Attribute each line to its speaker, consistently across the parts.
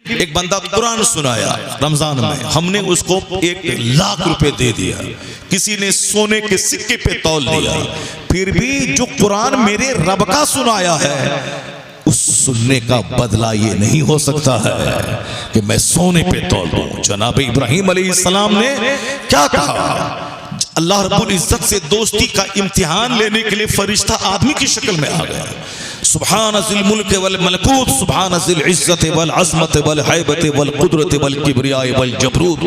Speaker 1: एक बंदा कुरान सुनाया रमजान में, हमने उसको 1,00,000 रुपए दे दिया, किसी ने सोने के सिक्के पे तौल दिया, फिर भी जो कुरान मेरे रब का सुनाया है उस सुनने का बदला ये नहीं हो सकता है कि मैं सोने पे तौल दूं। जनाब इब्राहिम अलैहिस्सलाम ने क्या कहा? अल्लाह रब्बुल इज्जत से दोस्ती का इम्तिहान लेने के लिए फरिश्ता आदमी की शक्ल में आ गया। सुभान ज़िल मुल्क वल मलकूत, सुभान ज़िल इज्जत वल अज़मत वल हैबत वल कुदरत वल किब्रिया वल जबरूत,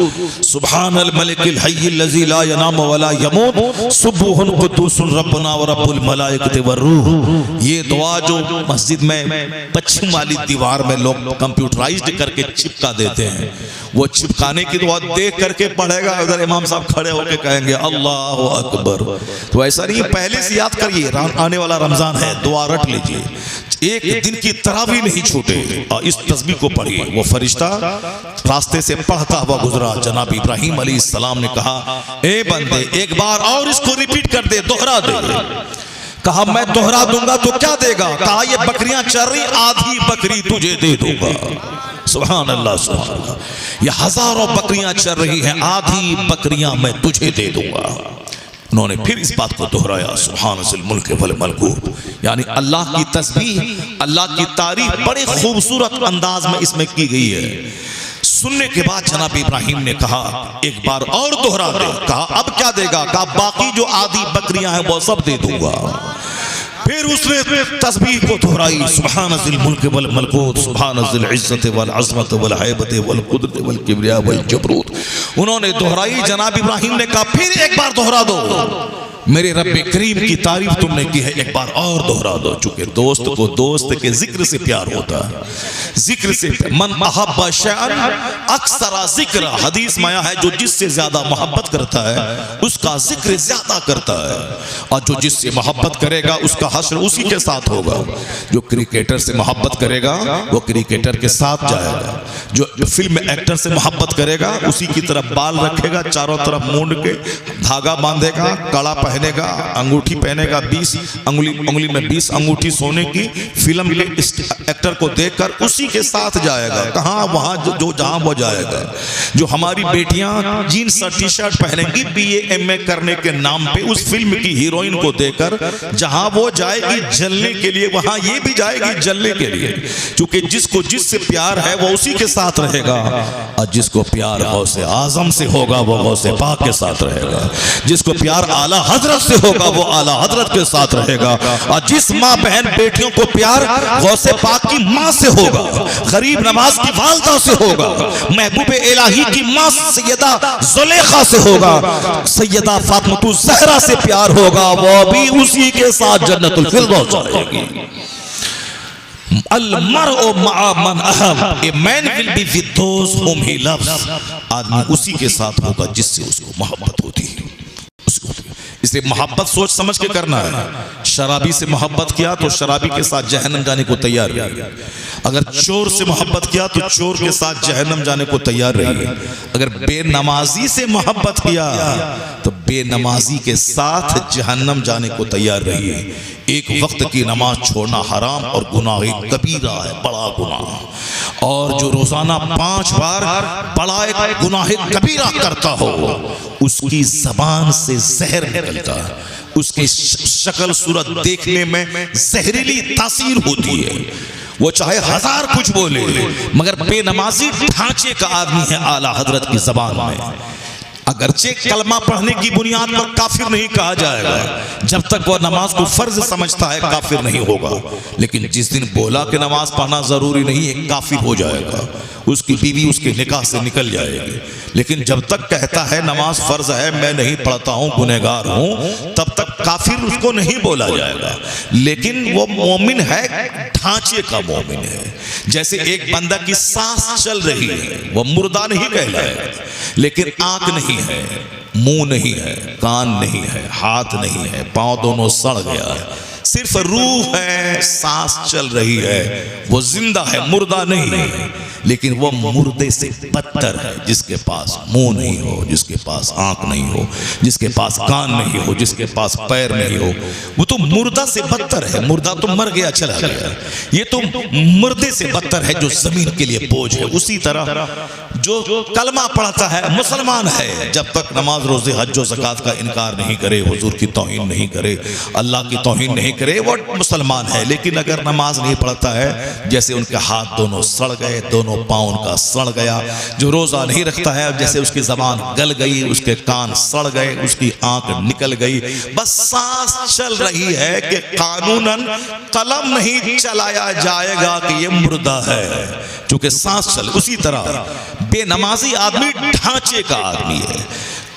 Speaker 1: सुभान अल मलिकिल हय्यिल लज़ी ला यनाम वला यमूत, सुब्हुन कुद्दूसुन रब्बुना व रब्बुल मलाइकति वर रूह। ये दुआ जो मस्जिद में पश्चिम वाली दीवार में लोग कंप्यूटराइज्ड करके चिपका देते हैं, वो चिपकाने की दुआ देख करके पढ़ेगा, उधर इमाम साहब खड़े होकर कहेंगे अल्लाहु अकबर। तो ऐसा नहीं, पहले से याद करिए, आने वाला रमजान है, दुआ रट लीजिए, एक दिन की तरावी नहीं छूटे और इस तस्बीह को पढ़िए। वो फरिश्ता रास्ते से पढ़ता हुआ गुजरा, जनाब इब्राहिम अलैहिस्सलाम ने कहा, ए बंदे एक बार और इसको रिपीट कर दे, दोहरा दे। कहा मैं दोहरा दूंगा तो क्या देगा? कहा ये बकरियां चर रही, आधी बकरी तुझे दे दूंगा। सुभान अल्लाह, सुभान अल्लाह। ये हजारों बकरियां चर रही हैं, आधी बकरियां मैं तुझे दे दूंगा। उन्होंने फिर इस बात को दोहराया, सुभान ज़िल मुल्क वल मलकूत, यानी अल्लाह की तस्बीह, अल्लाह की तारीफ बड़े खूबसूरत अंदाज में इसमें की गई है। सुनने के बाद जनाब इब्राहिम ने कहा एक बार और दोहरा दे। कहा अब क्या देगा? कहा बाकी जो आधी बकरियां हैं वो सब दे दूंगा। फिर उसने तस्बीह को दोहराई, सुभान ज़िल मुल्क वल मलकूत, सुभान ज़िल इज्जत वल अज़मत वल हैबत वल कुदरत वल किब्रिया वल जबरूत। उन्होंने दोहराई। जनाब इब्राहिम ने कहा फिर एक बार दोहरा दो, मेरे रब करीम की तारीफ तुमने की है, एक बार और दोहरा दो। चूंकि दोस्त को दोस्त के जिक्र से प्यार होता है, जिक्र से, मन अहब्बा शैअन अक्सरा जिक्र, हदीस में आया है जो जिससे ज्यादा मोहब्बत करता है उसका जिक्र ज्यादा करता है, और जो जिससे मोहब्बत करेगा उसका हश्र उसी के साथ होगा। जो क्रिकेटर से मोहब्बत करेगा वो क्रिकेटर के साथ जाएगा, जो फिल्म एक्टर से मोहब्बत करेगा उसी की तरफ बाल रखेगा, चारों तरफ मूंड के धागा बांधेगा, कड़ा पहनेगा, अंगूठी पहनेगा, 20 उंगली में 20 अंगूठी सोने की, फिल्म के एक्टर को देखकर उसी के साथ जाएगा। कहाँ? वहां जो जहां वो जाएगा। जो हमारी बेटियां जीन्स और टी शर्ट पहनेंगी BA MA करने के नाम पे उस फिल्म की हीरोइन को देखकर जहां वो जाएगी जलने के लिए, वहां ये भी जाएगी जलने के लिए। क्योंकि जिसको जिससे प्यार है वो उसी के साथ रहेगा, और जिसको प्यार गौसे आजम से होगा वो गौसे पाक के साथ रहेगा, जिसको प्यार आला हजरत से होगा वो आला हजरत के साथ रहेगा, और जिस माँ बहन बेटियों को प्यार गौसे पाक की माँ से होगा, गरीब नवाज की वालदा से होगा, महबूब इलाही की माँ सैयदा जुलेखा से होगा, सैयदा फातिमा ज़हरा से प्यार होगा, वो भी उसी के साथ जन्नतुल फिरदौस जाएगी। अल-मर्उ मअ मन अहब, a man will be with those whom he loves, आदमी उसी के साथ होगा जिससे उसको मोहब्बत होती है। इसलिए मोहब्बत सोच समझ के करना है। शराबी से मोहब्बत किया तो शराबी के साथ जहन्नम जाने को तैयार रहिए। अगर चोर से मोहब्बत किया तो चोर के साथ जहन्नम जाने को तैयार रहिए। अगर बेनमाजी से मोहब्बत किया तो बेनमाजी के साथ जहन्नम जाने को तैयार रहिए। एक वक्त की नमाज छोड़ना हराम और गुनाह कबीरा है, बड़ा गुनाह। और जो रोजाना 5 बार बड़ा एक गुनाह कबीरा करता हो उसकी जबान से जहर निकलता है, उसकी शक्ल सूरत देखने में जहरीली तासीर होती है। वो चाहे 1000 कुछ बोले मगर बेनमाजी ढांचे का आदमी है आला हजरत की जबान में। अगरचे कलमा पढ़ने की बुनियाद पर काफिर नहीं कहा जाएगा, जब तक वह नमाज को फर्ज समझता है काफिर नहीं होगा। लेकिन जिस दिन बोला कि नमाज पढ़ना जरूरी नहीं है काफिर हो जाएगा, उसकी बीवी उसके निकाह से निकल जाएगी। लेकिन जब तक कहता है नमाज फर्ज है, मैं नहीं पढ़ता हूँ, गुनहगार हूँ, तब तक काफिर उसको नहीं बोला जाएगा। लेकिन वो मोमिन है, ढांचे का मोमिन है। जैसे एक बंदा की सांस चल रही है, वो मुर्दा नहीं कहलाएगा, लेकिन आंख नहीं है, मुंह नहीं है, कान नहीं है, हाथ नहीं है, पांव दोनों सड़ गया है, सिर्फ रूह है, सांस चल रही है, वो जिंदा है, मुर्दा नहीं है। लेकिन वो मुर्दे से बदतर है, जिसके पास मुंह नहीं हो, जिसके पास आंख नहीं हो, जिसके पास कान नहीं हो, जिसके पास पैर नहीं हो, वो तो मुर्दा से बदतर है। मुर्दा तो मर गया, चला गया, ये तो मुर्दे से बदतर है जो जमीन के लिए बोझ है। उसी तरह जो कलमा पढ़ता है, मुसलमान है, जब तक नमाज रोजे हज और ज़कात का इनकार नहीं करे, हुजूर की तौहीन नहीं करे, अल्लाह की तौहीन नहीं करे, वो मुसलमान है। लेकिन अगर नमाज नहीं पढ़ता है, जैसे उनके हाथ दोनों सड़ गए, दोनों पाँव उनका सड़ गया। जो रोजा नहीं रखता है, जैसे उसकी जबान गल गई, उसके कान सड़ गए, उसकी आंख निकल गई, बस सांस चल रही है कि कानूनन कलम नहीं चलाया जाएगा कि ये मुर्दा है, क्योंकि सांस चल। उसी तरह बेनमाजी आदमी ढांचे का आदमी है,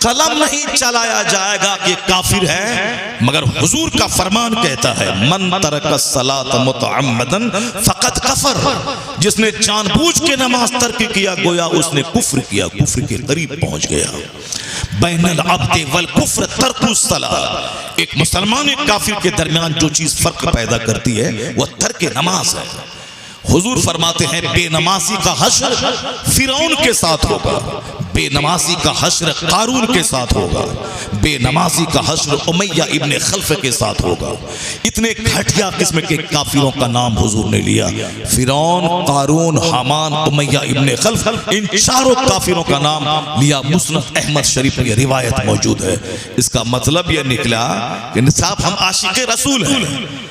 Speaker 1: कलम नहीं चलाया जाएगा कि काफिर है। मगर हुजूर का फरमान कहता है, मन तरक सलात मुतअम्मदन फकत कफर, जिसने जानबूझ के नमाज तर्क किया, गोया उसने कुफ्र किया, कुफ्र के करीब पहुंच गया। बैनल अब्द वल कुफ्र तर्कुस सलात, एक मुसलमान एक काफिर के दरमियान जो चीज फर्क पैदा करती है वह तर्क नमाज है। हुजूर फरमाते हैं, बेनमाजी का हश्र फिरौन के साथ होगा, बेनमाजी का हश्र कारून के साथ होगा, बेनमाजी का हश्र उमैया इब्ने खल्फ के साथ होगा। इतने घटिया किस्म के काफिरों का नाम हुजूर ने लिया, फिरौन, कारून, हामान, उमैया इब्ने खल्फ, इन चारों काफिरों का नाम लिया। मुस्नद अहमद शरीफ में यह रिवायत मौजूद है। इसका मतलब यह निकला कि साहब हम आशिक रसूल हैं,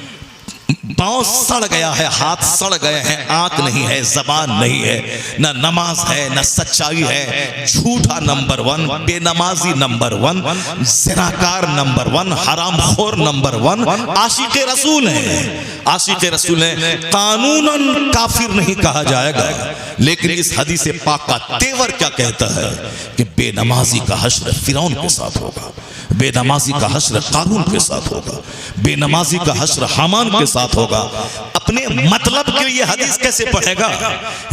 Speaker 1: पाँव सड़ गया है, हाथ सड़ गए हैं, आंख नहीं है, जबान नहीं है, न नमाज है, न सच्चाई है, झूठा नंबर 1, बेनमाजी नंबर 1, ज़िनाकार नंबर 1, हरामखोर नंबर 1, आशिक रसूल है, आशिक रसूल है। कानूनन काफिर नहीं कहा जाएगा, लेकिन इस हदीस पाक का तेवर क्या कहता है कि बेनमाजी का हश्र फिरौन के साथ होगा, बेनमाजी का हश्र कारून के साथ होगा, बेनमाजी का हश्र हामान के साथ होगा। अपने मतलब के लिए हदीस कैसे पढ़ेगा?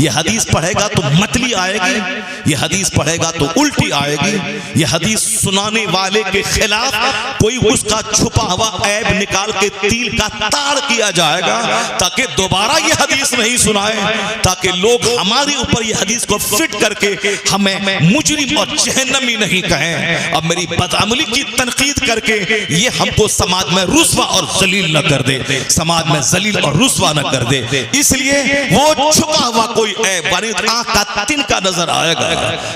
Speaker 1: ये हदीस पढ़ेगा तो मतली आएगी, ये हदीस पढ़ेगा तो उल्टी आएगी, ये हदीस सुनाने वाले के खिलाफ कोई उसका छुपा हुआ ऐब निकाल के तिल का ताड़ किया जाएगा, ताकि दोबारा ये हदीस नहीं सुनाए, ताकि लोग हमारे ऊपर ये हदीस को फिट करके हमें मुजरिम और जहन्नमी नहीं कहें, अब मेरी बदअमली की तनकीद करके ये हमको समाज में रुस्वा और जलील न कर दे, समाज में जलील और रुस्वा न कर दे। इसलिए वो छुपा हुआ कोई ऐब, आंख का तिनका नजर आएगा,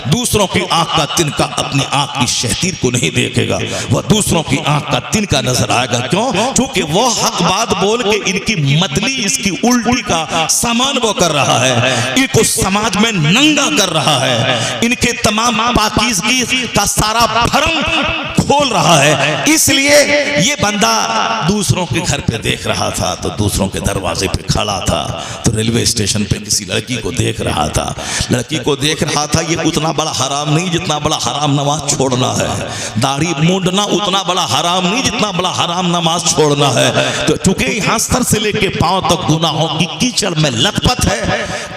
Speaker 1: दूसरों की आंख का तिनका अपनी आंख की शहतीर को नहीं देखेगा, वह दूसरों की आंख का तिनका नजर आएगा। क्यों? क्योंकि वो हक बात बोल के इनकी मतली, इसकी उल्टी का सामान वो कर रहा है, इनको समाज में नंगा कर रहा है, इनके तमाम पाकीज़गी का सारा भरम खोल रहा है। इसलिए ये बंदा दूसरों के घर पे देख रहा था, तो दूसरों के दरवाजे पे खड़ा था, तो रेलवे स्टेशन पे किसी लड़की को देख रहा था, लड़की को देख रहा था। ये उतना बड़ा हराम नहीं जितना बड़ा हराम नमाज छोड़ना है, दाढ़ी मूंडना उतना बड़ा हराम नहीं जितना बड़ा हराम नमाज छोड़ना है। तो चूंकि यहाँ सर से लेके पांव तक गुनाहों की कीचड़ में लथपथ है,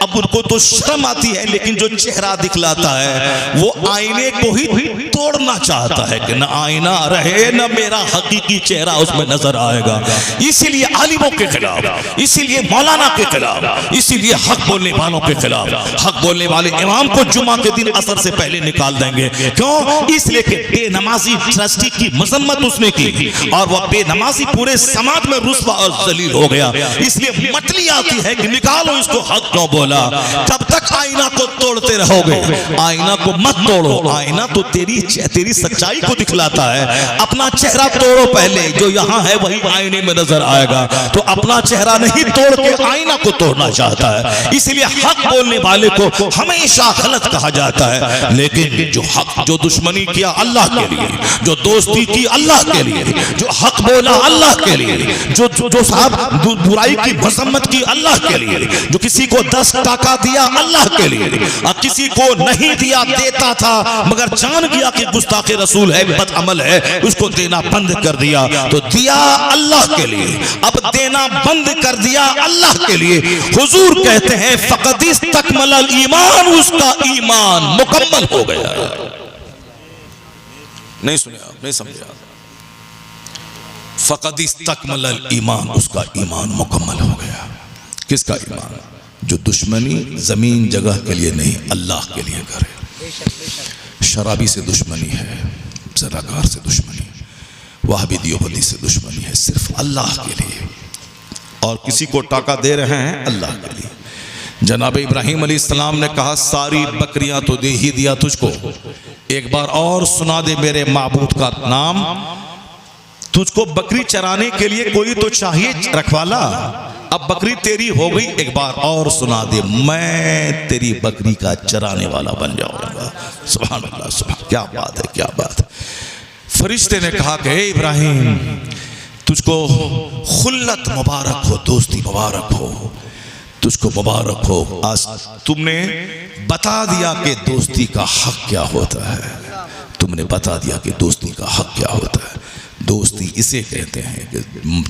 Speaker 1: अब उनको तो शर्म आती है, लेकिन जो चेहरा दिखलाता है वो आईने को ही तोड़ना चाहता है कि न आईना रहे न मेरा हकीकी चेहरा उसमें नजर आएगा। इसीलिए आलिमों के खिलाफ, इसीलिए मौलाना के खिलाफ, इसीलिए हक बोलने वालों के खिलाफ, हक बोलने वाले इमाम को जुमा के दिन असर से पहले निकाल देंगे। क्यों? इसलिए कि बेनमाजी ट्रस्टी की मजम्मत उसने की और वह बेनमाजी पूरे समाज में रुस्वा और जलील हो गया। इसलिए मतली आती है कि निकालो इसको, हक क्यों बोला? कब तक आईना को तोड़ते रहोगे? आईना को मत तोड़ो, आईना तो तेरी सच्चाई को दिखलाता है। अपना चेहरा तोड़ो पहले, जो यहाँ है वही आईने में नजर आएगा। तो अपना चेहरा नहीं तोड़ के आईना को तोड़ना चाहता है। इसलिए हक बोलने वाले को हमेशा गलत कहा जाता है, लेकिन जो हक, जो दुश्मनी किया अल्लाह के लिए, जो दोस्ती की अल्लाह के लिए, जो हक बोला अल्लाह के लिए, जो साहब बुराई की मजम्मत की अल्लाह के लिए, जो किसी को 10 टका दिया अल्लाह के लिए और किसी को नहीं दिया, देता था मगर जान गया कि गुस्ताखे रसूल है, बदअमल है, उसको देना बंद कर दिया, तो दिया अल्लाह के लिए, अब देना बंद कर दिया अल्लाह के लिए। हुजूर कहते हैं फक़द इस्तकमलल ईमान, उसका ईमान मुकम्मल हो गया। नहीं सुने आप, नहीं समझे आप? फ़क़द इस्तकमलल ईमान, उसका ईमान मुकम्मल हो गया। किसका ईमान? जो दुश्मनी ज़मीन जगह के लिए नहीं, अल्लाह के लिए करे। शराबी से दुश्मनी है, ज़राकार से दुश्मनी, वहाबी देवबंदी से दुश्मनी है, सिर्फ अल्लाह के लिए। और किसी को टाका दे रहे हैं अल्लाह के लिए। जनाब इब्राहीम अलैहिस्सलाम ने कहा सारी बकरियां तो दे ही दिया तुझको, एक बार और सुना दे मेरे माबूद का नाम। तुझको बकरी चराने के लिए कोई तो चाहिए रखवाला, अब बकरी तेरी हो गई, एक बार और सुना दे मैं तेरी बकरी का चराने वाला बन जाऊंगा। सुभान अल्लाह, सुभान, क्या बात है, क्या बात है। फरिश्ते ने कहा कि हे इब्राहीम तुझको खुल्लत मुबारक हो, दोस्ती मुबारक हो, तुझको मुबारक हो। आज तुमने बता दिया कि दोस्ती का हक क्या होता है, तुमने बता दिया कि दोस्ती का हक क्या होता है। दोस्ती इसे कहते हैं कि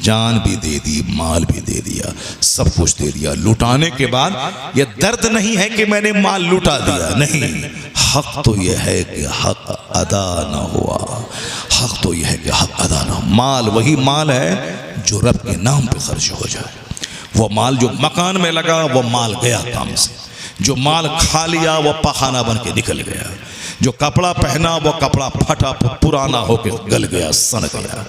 Speaker 1: जान भी दे दी, माल भी दे दिया, सब कुछ दे दिया। लुटाने के बाद यह दर्द नहीं है कि मैंने माल लुटा दिया, नहीं, हक तो यह है कि हक अदा ना हुआ, हक तो यह है कि हक अदा ना। माल वही माल है जो रब के नाम पे खर्च हो जाए। वो माल जो मकान में लगा वो माल गया काम से, जो माल खा लिया वो पखाना बन के निकल गया, जो कपड़ा पहना वो कपड़ा फटा पुराना होकर गल गया, सड़ गया,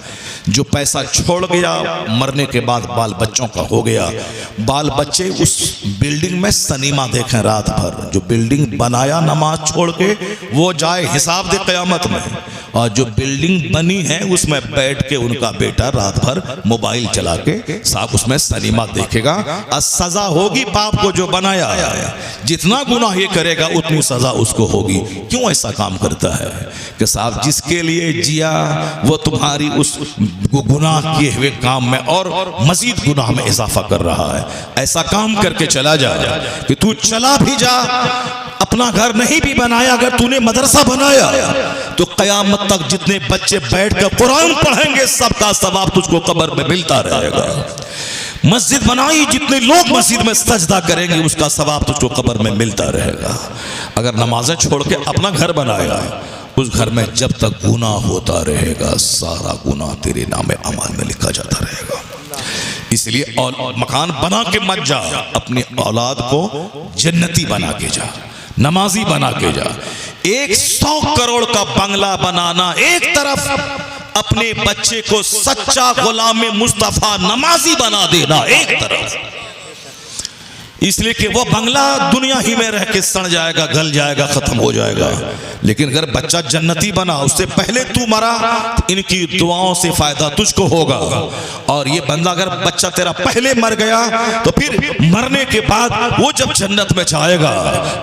Speaker 1: जो पैसा छोड़ गया मरने के बाद बाल बच्चों का हो गया। बाल बच्चे उस बिल्डिंग में सनीमा देखें रात भर, जो बिल्डिंग बनाया नमाज छोड़ के वो जाए हिसाब दे क़यामत में, और जो बिल्डिंग बनी है उसमें बैठ के उनका बेटा रात भर मोबाइल चला के साहब उसमें सनीमा देखेगा। और सजा होगी पाप को जो बनाया है, जितना गुनाह ये करेगा उतनी सजा उसको होगी। क्यों ऐसा काम करता है कि साहब जिसके लिए जिया वो तुम्हारी उस गुनाह किए हुए काम में और मजीद गुनाह में इजाफा कर रहा है। ऐसा काम करके चला जा कि तू चला भी जा, अपना घर नहीं भी बनाया, अगर तूने मदरसा बनाया तो कयामत तक जितने बच्चे बैठकर कुरान पढ़ेंगे सबका सवाब तुझको कब्र में मिलता रहेगा। मस्जिद बनाई, जितने लोग मस्जिद में सजदा करेंगे उसका सवाब तुझको कब्र में मिलता रहेगा। अगर नमाजें छोड़ के अपना घर बनाया, उस घर में जब तक गुनाह होता रहेगा सारा गुनाह तेरे नामे अमाल में लिखा जाता रहेगा। इसलिए और मकान बना के मत जा, अपनी औलाद को जन्नती बना के जा, नमाजी बना के जा। 100 करोड़ का बंगला बनाना एक तरफ, अपने बच्चे को सच्चा गुलाम मुस्तफा नमाजी बना देना एक तरफ। इसलिए कि वो बंगला दुनिया ही में रह के सड़ जाएगा, गल जाएगा, खत्म हो जाएगा। लेकिन अगर बच्चा जन्नती बना, उससे पहले तू मरा, इनकी दुआओं से फायदा तुझको होगा। और ये बंदा अगर बच्चा तेरा पहले मर गया तो फिर मरने के बाद वो जब जन्नत में जाएगा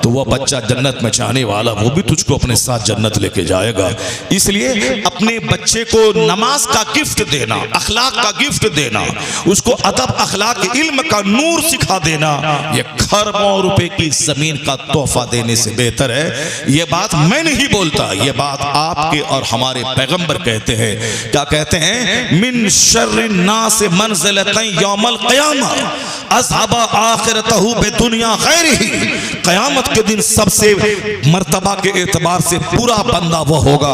Speaker 1: तो वो बच्चा जन्नत में जाने वाला वो भी तुझको अपने साथ जन्नत लेके जाएगा। इसलिए अपने बच्चे को नमाज का गिफ्ट देना, अखलाक का गिफ्ट देना, उसको अदब, अखलाक, इल्म का नूर सिखा देना, ये खरबों रुपए की जमीन का तोहफा देने से बेहतर है। ये बात मैं नहीं बोलता, ये बात आपके और हमारे पैगंबर कहते हैं। क्या कहते हैं? मिन शर्रिन नास मंज़िलतन यौमल क़यामा अज़हबा आखिरतहु बिदुनिया गैरिही। क़यामत के दिन सबसे मर्तबा के एतबार से बुरा बंदा वो होगा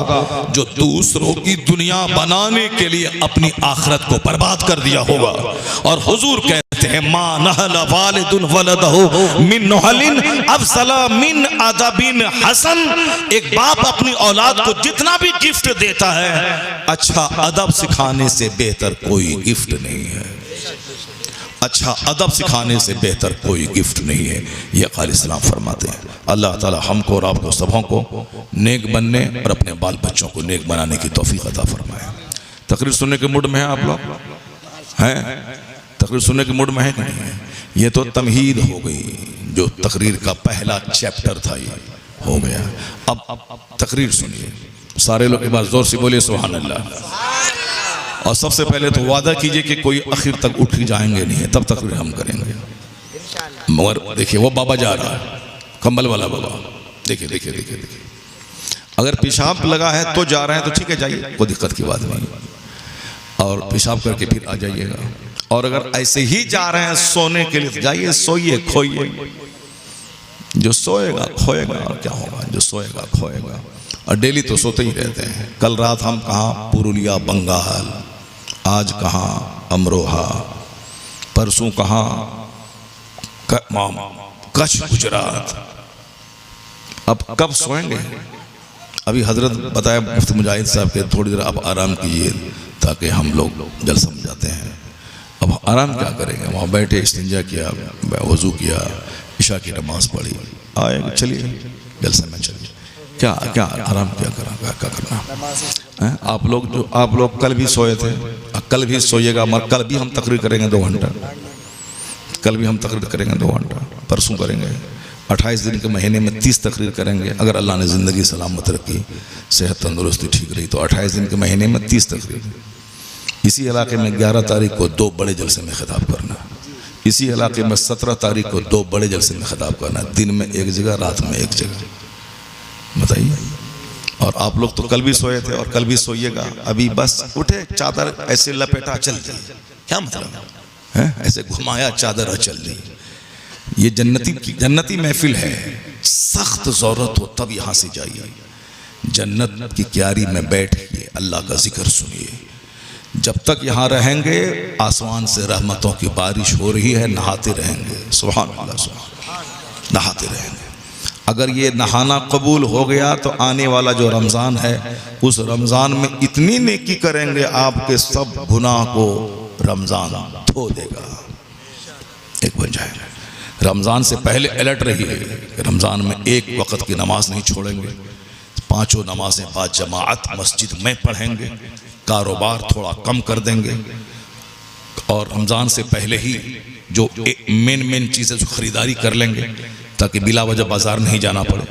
Speaker 1: जो दूसरों की दुनिया बनाने के लिए अपनी आखिरत को बर्बाद कर दिया होगा। और हुजूर कहते हैं मा नहला वालिदुन वलदहु मिन नहलिन अफज़ला मिन अदबिन हसन। एक बाप अपनी औलाद को जितना भी गिफ्ट देता है, अच्छा अदब सिखाने से बेहतर कोई गिफ्ट नहीं है। अच्छा अदब सिखाने से बेहतर कोई गिफ्ट नहीं है। ये क़ाल इस्लाम फरमाते हैं। अल्लाह ताला हमको और आपको सबों को नेक बनने और अपने बाल बच्चों को नेक बनाने की तौफीक अता फरमाए। तकरीर सुनने के मूड में हैं आप लोग? हैं? तकरीर सुनने के मूड में है कि नहीं है? ये तो तमहीद हो गई, जो तकरीर का पहला चैप्टर था ये हो गया। अब तकरीर सुनिए, सारे लोग एक बार जोर से बोलिए सुभान अल्लाह। और सबसे पहले तो वादा कीजिए कि कोई आखिर तक उठ ही जाएंगे नहीं, तब तकरीर हम करेंगे। मगर देखिए वो बाबा जा रहा है, कंबल वाला बाबा, देखिए देखिए देखिए देखिए। अगर पेशाब लगा है तो जा रहे हैं तो ठीक है, जाइए, कोई दिक्कत की बात नहीं, और पेशाब करके फिर आ जाइएगा। और अगर ऐसे ही जा रहे हैं सोने के लिए, जाइए, सोइए, खोइए। जो सोएगा खोएगा, और क्या होगा, जो सोएगा खोएगा। और डेली तो सोते ही रहते हैं। कल रात हम कहाँ, पुरुलिया, बंगाल, आज कहाँ अमरोहा, परसों कहाँ कच्छ गुजरात। अब कब सोएंगे? अभी हजरत बताया मुफ्ती मुजाहिद साहब के थोड़ी देर आप आराम कीजिए ताकि हम लोग जल समझ जाते हैं। अब आराम क्या करेंगे? वहाँ बैठे इस्तिंजा किया, वज़ू किया, इशा की नमाज पढ़ी, आए चलिए जलसे में चलिए। क्या क्या आराम क्या करना है? आप लोग कल भी सोए थे, कल भी सोइएगा, मगर कल भी हम तकरीर करेंगे 2 घंटा, कल भी हम तकरीर करेंगे 2 घंटा, परसों करेंगे, 28 दिन के महीने में 30 तकरीर करेंगे। अगर अल्लाह ने ज़िंदगी सलामत रखी, सेहत तंदुरुस्ती ठीक रही तो 28 दिन के महीने में 30 तकरीर। इसी इलाके में 11 तारीख को 2 बड़े जलसे में खिताब करना, इसी इलाके में 17 तारीख को 2 बड़े जलसे में खिताब करना, दिन में एक जगह, रात में एक जगह। बताइए। और आप लोग तो कल भी सोए थे और कल भी सोइएगा। अभी बस उठे, चादर ऐसे लपेटा, चल दी। क्या मतलब है? ऐसे घुमाया चादर और चल दी। ये जन्नती महफिल है, सख्त ज़रूरत हो तब यहाँ से जाइए। जन्नत की क्यारी में बैठिए, अल्लाह का जिक्र सुनिए। जब तक यहाँ रहेंगे आसमान से रहमतों की बारिश हो रही है, नहाते रहेंगे। सुभान अल्लाह, सुभान, नहाते रहेंगे। अगर ये नहाना कबूल हो गया तो आने वाला जो रमज़ान है, उस रमज़ान में इतनी नेकी करेंगे आपके सब गुनाह को रमज़ान धो देगा, एक बन जाएगा। रमज़ान से पहले अलर्ट रहिए कि रमज़ान में एक वक्त की नमाज नहीं छोड़ेंगे, 5 नमाजें बाद जमाअत मस्जिद में पढ़ेंगे, कारोबार थोड़ा कम कर देंगे, और रमज़ान से पहले ही जो मेन चीज़ें जो ख़रीदारी कर लेंगे ताकि बिला वजह बाज़ार नहीं जाना पड़े।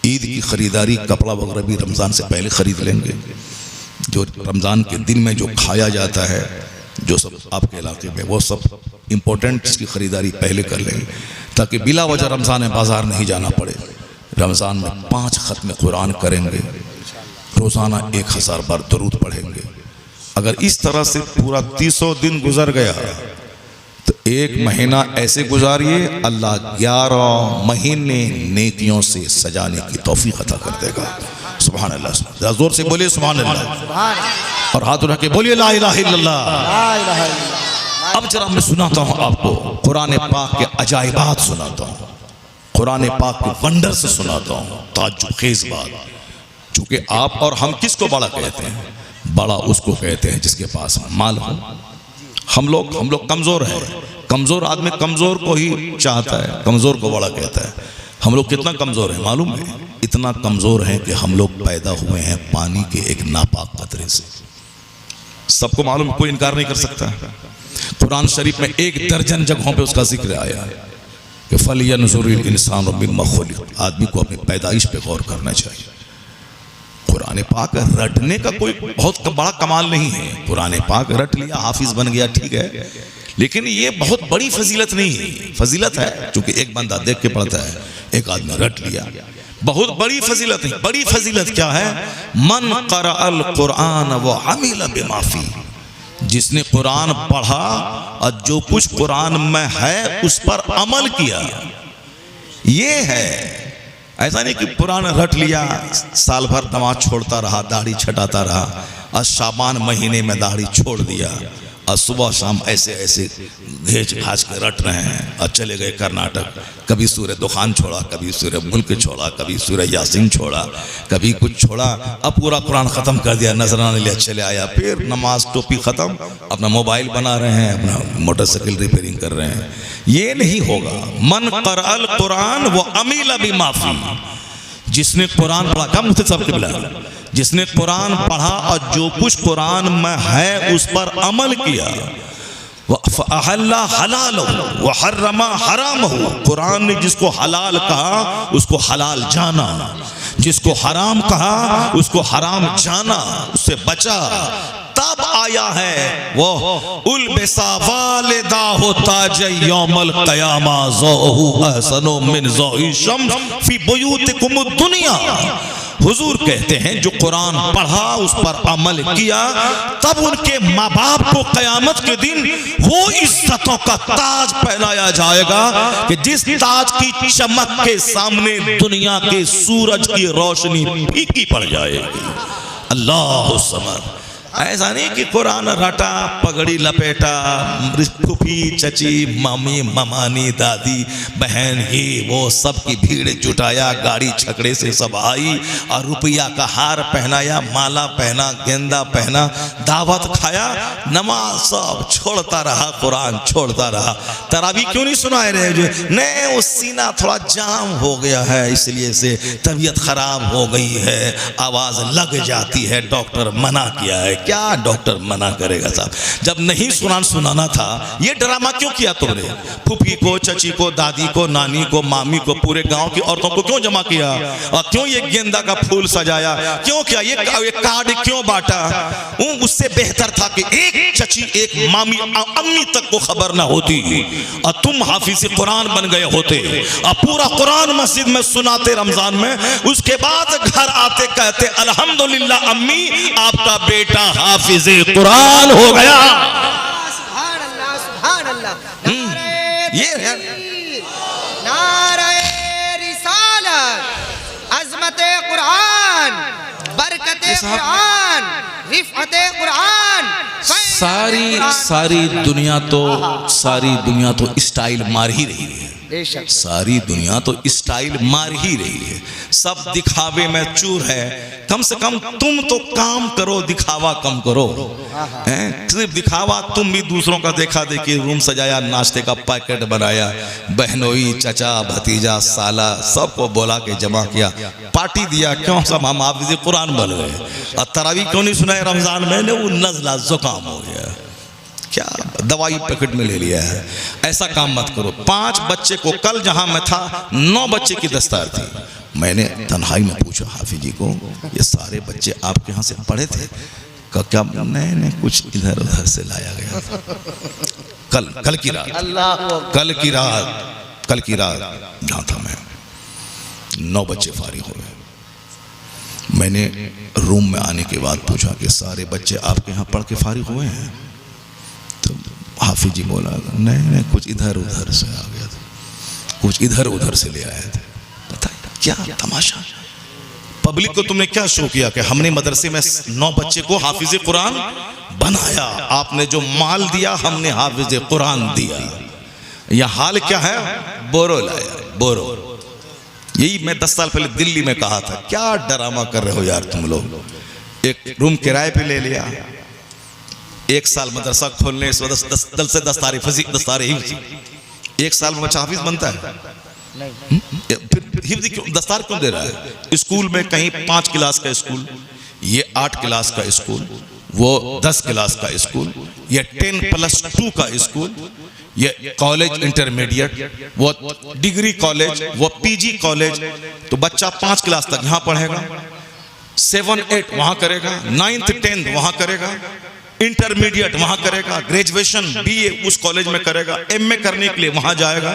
Speaker 1: ईद की ख़रीदारी, कपड़ा वगैरह भी रमज़ान से पहले ख़रीद लेंगे। जो रमज़ान के दिन में जो खाया जाता है, जो सब आपके इलाके में, वो सब इम्पोर्टेंट चीज़ की ख़रीदारी पहले कर लेंगे ताकि बिला वजह रमज़ान में बाज़ार नहीं जाना पड़े। रमज़ान में 5 ख़त्म कुरान करेंगे, रोज़ाना 1000 बार दरूद पढ़ेंगे। अगर इस तरह से पूरा 300 दिन गुजर गया तो 1 महीना ऐसे गुजारिए, अल्लाह 11 महीने नेकियों से सजाने की तौफीक अता कर देगा। सुभान अल्लाह, जरा जोर से बोलिए सुभान अल्लाह, और हाथ उठा के बोलिए ला इलाहा इल्लल्लाह। अब जरा मैं सुनाता हूँ आपको कुरान पाक के अजाइबात सुनाता हूँ, कुरान पाक के वंडर से सुनाता हूँ, ताज्जुब खेज बात। चूँकि आप और हम किसको बड़ा कहते हैं? बड़ा उसको कहते हैं जिसके पास माल हो। हम लोग कमज़ोर हैं, कमज़ोर आदमी कमज़ोर को ही चाहता है, कमज़ोर को बड़ा कहता है। हम लोग कितना कमज़ोर हैं मालूम है? इतना कमज़ोर हैं कि हम लोग पैदा हुए हैं पानी के एक नापाक कतरे से। सबको मालूम, कोई इनकार नहीं कर सकता। कुरान शरीफ में 1 दर्जन जगहों पे उसका जिक्र आया है कि फलियंजुरिल इंसान मिम्मा खुलिक, आदमी को अपनी पैदाइश पे गौर करना चाहिए। कुरान पाक रटने का कोई बहुत बड़ा कमाल नहीं है। कुरान पाक रट लिया, हाफिज बन गया, ठीक है, लेकिन ये बहुत बड़ी फजीलत नहीं है। फजीलत है क्योंकि एक बंदा देख के पढ़ता है, एक आदमी रट लिया, बहुत बड़ी फजीलत नहीं। बड़ी फजीलत क्या है? मन क़रअल कुरान व अमिल बिमा फी, जिसने कुरान पढ़ा और जो कुछ कुरान में है उस पर अमल किया, ये है। ऐसा नहीं कि कुरान रट लिया, साल भर नमाज छोड़ता रहा, दाढ़ी छटाता रहा, और शाबान महीने में दाढ़ी छोड़ दिया, और सुबह शाम ऐसे ऐसे घेच घाच के रट रहे हैं और चले गए कर्नाटक। कभी सूर्य दुखान छोड़ा, कभी सूर्य मुल्क छोड़ा, कभी सूर्य यासीन छोड़ा, कभी कुछ छोड़ा, अब पूरा कुरान ख़त्म कर दिया, नजराना लिया, चले आया, फिर नमाज टोपी ख़त्म, अपना मोबाइल बना रहे हैं, अपना मोटरसाइकिल रिपेयरिंग कर रहे हैं। ये नहीं होगा। मन क़रअल कुरान व अमिल बिमा फी, जिसने कुरान पढ़ा, कम मुफ्ती साहब क़िबला, जिसने कुरान पढ़ा और जो कुछ कुरान में है उस पर अमल किया, वअहल्ला हलालहु व हर्रमा हरामहु, कुरान ने जिसको हलाल कहा उसको हलाल जाना, जिसको हराम कहा उसको हराम जाना, उससे बचा, तब आया है वो उल बेसा वालिदा होता जय यौमल क़यामा ज़ौहु अहसनु मिन ज़ौहि शम्स फी बुयूतिकुम दुनिया। हुजूर कहते हैं जो कुरान पढ़ा उस पर अमल किया, तब उनके माँ बाप को क़यामत के दिन वो इज्जतों का ताज पहनाया जाएगा कि जिस ताज की चमक के सामने दुनिया के सूरज की रोशनी फीकी पड़ जाएगी। अल्लाह समद, ऐसा नहीं कि कुरान रटा, पगड़ी लपेटा, फूफी चची मामी ममानी दादी बहन ये वो सब की भीड़ जुटाया, गाड़ी छकड़े से सब आई और रुपया का हार पहनाया, माला पहना, गेंदा पहना, दावत खाया, नमाज सब छोड़ता रहा, कुरान छोड़ता रहा। तरावी क्यों नहीं सुनाए रहे? जो नहीं, वो सीना थोड़ा जाम हो गया है, इसलिए से तबीयत खराब हो गई है, आवाज लग जाती है, डॉक्टर मना किया है। क्या डॉक्टर मना करेगा साहब? जब नहीं सुनाना था, ये ड्रामा क्यों किया तुमने? फूफी को, चची को, दादी को, नानी को, मामी को, पूरे गांव की औरतों को क्यों जमा किया? और क्यों ये गेंदा का फूल सजाया? क्यों किया ये कार्ड क्यों बांटा? उससे बेहतर था कि एक चची, एक मामी, अम्मी तक को खबर ना होती और तुम हाफिज कुरान बन गए होते और पूरा कुरान मस्जिद में सुनाते रमजान में। उसके बाद घर आते कहते अल्हम्दुलिल्लाह अम्मी, आपका बेटा हाफिज कुरान हो गया।
Speaker 2: सुभान अल्लाह, सुभान अल्लाह।
Speaker 1: ये है
Speaker 2: नारे रिसालत, अज़मते कुरान, बरकते कुरान, रिफ़अते कुरान।
Speaker 1: सारी दुनिया तो स्टाइल मार ही रही है। सारी दुनिया तो स्टाइल मार ही रही है, सब दिखावे में चूर है। कम से कम तुम तो काम करो, दिखावा कम करो। सिर्फ दिखावा, तुम भी दूसरों का देखा देखी, रूम सजाया, नाश्ते का पैकेट बनाया, बहनोई, चचा, भतीजा, साला सबको बोला के जमा किया, पार्टी दिया। क्यों? सब हम हाफिज़ कुरान बन गए। और तरावी क्यों नहीं सुनाए रमजान में? वो नज़ला जुकाम हो गया, क्या दवाई पैकेट में ले लिया है। ऐसा काम मत करो। 5 बच्चे को, कल जहां मैं था 9 बच्चे की दस्तार थी। मैंने तन्हाई में पूछा हाफिज जी को, ये सारे बच्चे आपके यहाँ से पढ़े थे? क्या? नहीं, कुछ इधर उधर से लाया गया था। कल की रात जहाँ था मैं, 9 बच्चे फारिग हो गए। मैंने रूम में आने के बाद पूछा कि सारे बच्चे आपके यहाँ पढ़ के फारिग हुए हैं? तो हाफिज जी बोला नहीं, कुछ इधर उधर से आ गया था, कुछ इधर उधर से ले आए थे। बताइए क्या तमाशा? पब्लिक को तुमने क्या शो किया कि हमने मदरसे में 9 बच्चे को हाफिज कुरान बनाया, आपने जो माल दिया हमने हाफिज कुरान दिया। यह हाल क्या है? बोरो लाया, बोरो। यही मैं 10 साल पहले दिल्ली में कहा था, क्या ड्रामा कर रहे हो यार तुम लोग। एक रूम किराए पे ले लिया, 1 साल मदरसा खोलने, इस दल से दस्तारे हिफ्ज़। 1 साल में बच्चा हाफिज बनता है? फिर हिफ्ज़ क्यों, दस्तार क्यों दे रहा है? स्कूल में कहीं 5 क्लास का स्कूल, ये 8 क्लास का स्कूल, वो 10 क्लास का स्कूल, ये 10+2 का स्कूल, ये कॉलेज इंटरमीडिएट, वो डिग्री कॉलेज, वो पीजी कॉलेज। तो बच्चा 5 क्लास तक यहाँ पढ़ेगा, 7, 8 वहाँ करेगा, 9th 10th वहाँ करेगा, इंटरमीडिएट वहां करेगा, ग्रेजुएशन बीए उस कॉलेज में करेगा, एमए करने के लिए वहां जाएगा।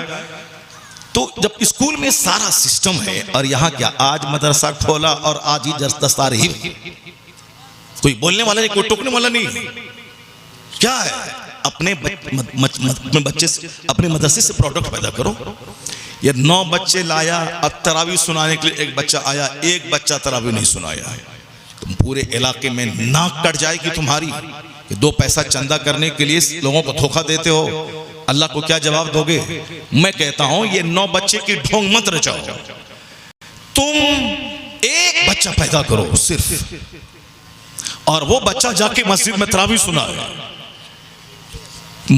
Speaker 1: तो जब स्कूल में सारा सिस्टम है और यहाँ क्या, आज मदरसा खोला और आज ही दस्तार ही, कोई बोलने वाला नहीं, कोई टोकने वाला नहीं। क्या है? अपने बच्चे से, अपने मदरसे से प्रोडक्ट पैदा करो। ये 9 बच्चे लाया, अब तरावी सुनाने के लिए 1 बच्चा आया, 1 बच्चा तरावी नहीं सुनाया। तुम पूरे इलाके में नाक कट जाएगी तुम्हारी कि 2 पैसा चंदा करने के लिए लोगों को धोखा देते हो। अल्लाह को क्या जवाब दोगे? मैं कहता हूं ये 9 बच्चे की ढोंग मत रचाओ, तुम 1 बच्चा पैदा करो सिर्फ, और वो बच्चा जाके मस्जिद में तरावी सुनाए।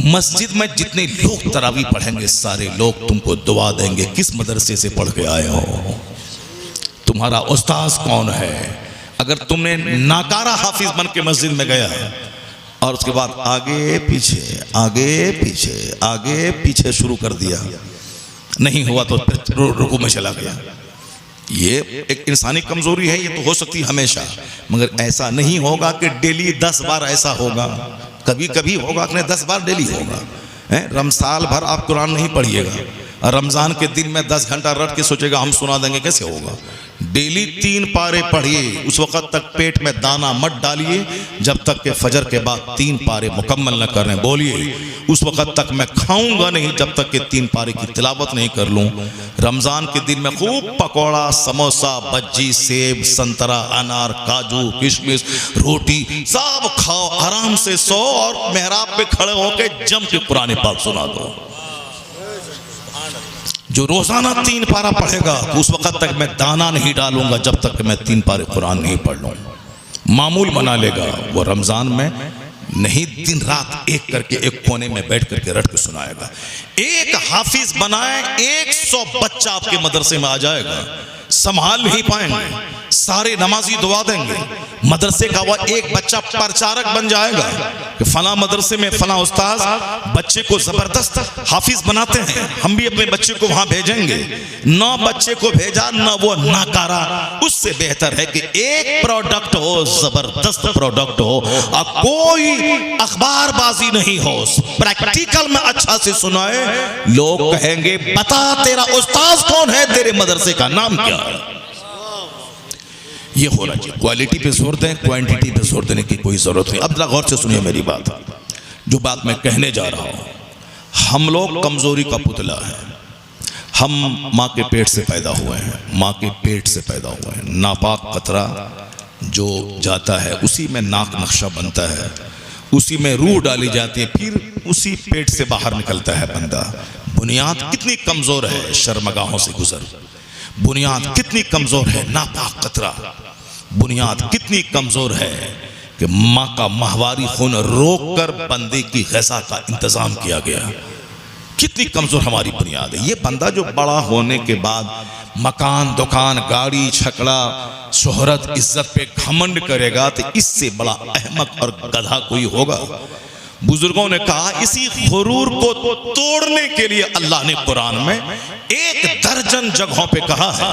Speaker 1: मस्जिद में जितने लोग तरावी पढ़ेंगे सारे लोग तुमको दुआ देंगे, किस मदरसे से पढ़ के आए हो, तुम्हारा उस्ताद कौन है। अगर तुमने नाकारा हाफिज बन के मस्जिद में गया और उसके बाद आगे पीछे शुरू कर दिया, नहीं हुआ तो रुकू में चला गया, ये एक इंसानी कमजोरी है। ये तो हो सकती है हमेशा, मगर ऐसा नहीं होगा कि डेली 10 बार ऐसा होगा। कभी कभी होगा कि 10 बार डेली होगा। रमसाल भर आप कुरान नहीं पढ़िएगा, रमजान के दिन में 10 घंटा रट के सोचेगा हम सुना देंगे, कैसे होगा? डेली 3 पारे पढ़िए, उस वक्त तक पेट में दाना मत डालिए जब तक के फजर के बाद 3 पारे मुकम्मल न कर लें। बोलिए उस वक्त तक मैं खाऊंगा नहीं जब तक के 3 पारे की तिलावत नहीं कर लूं। रमजान के दिन में खूब पकौड़ा, समोसा, भज्जी, सेब, संतरा, अनार, काजू, किशमिश, रोटी सब खाओ, आराम से सो और मेहराब पे खड़े होकर जम के कुरान पाक सुना दो। जो रोजाना 3 पारा पढ़ेगा तो उस वक्त तक मैं दाना नहीं डालूंगा जब तक मैं 3 पारे कुरान नहीं पढ़ लूं। मामूल बना लेगा वो, रमजान में नहीं दिन रात एक करके एक कोने में बैठ करके रट के सुनाएगा। एक हाफिज बनाए 100 बच्चा आपके मदरसे में आ जाएगा, संभाल नहीं पाएंगे, सारे नमाजी दुआ देंगे। मदरसे का वह एक बच्चा प्रचारक बन जाएगा कि फला मदरसे में फला उस्ताद बच्चे को जबरदस्त हाफिज बनाते हैं, हम भी अपने बच्चे को वहां भेजेंगे। 9 बच्चे को भेजा न वो नाकारा, उससे बेहतर है कि एक प्रोडक्ट हो, जबरदस्त प्रोडक्ट हो और कोई अखबारबाजी नहीं हो, प्रैक्टिकल में अच्छा से सुनाए। लोग कहेंगे बता तेरा उस्ताद कौन है, तेरे मदरसे का नाम क्या है। ये होना चाहिए। क्वालिटी पे जोर दें, क्वांटिटी पे जोर देने की कोई जरूरत नहीं। अब जरा गौर से सुनिए मेरी बात, जो बात मैं कहने जा रहा हूं। हम लोग कमजोरी का पुतला है। हम माँ के पेट से पैदा हुए हैं, माँ के पेट से पैदा हुए हैं। नापाक कतरा जो जाता है उसी में नाक नक्शा बनता है, उसी में रूह डाली जाती है, फिर उसी पेट से बाहर निकलता है बंदा। बुनियाद कितनी कमजोर है, शर्मगाहों से गुजर। बुनियाद कितनी कमजोर है, नापाक कतरा। बुनियाद कितनी कमजोर है कि माँ का माहवारी खून रोककर बंदे की ग़िज़ा का इंतजाम किया गया। कितनी कमजोर हमारी बुनियाद है। ये बंदा जो बड़ा होने के बाद मकान, दुकान, गाड़ी, छकड़ा, शोहरत, इज्जत पे घमंड करेगा तो इससे बड़ा अहमक और गधा कोई होगा। बुजुर्गों ने कहा इसी गुरूर को तोड़ने के लिए अल्लाह ने कुरान में 1 दर्जन जगहों पे कहा है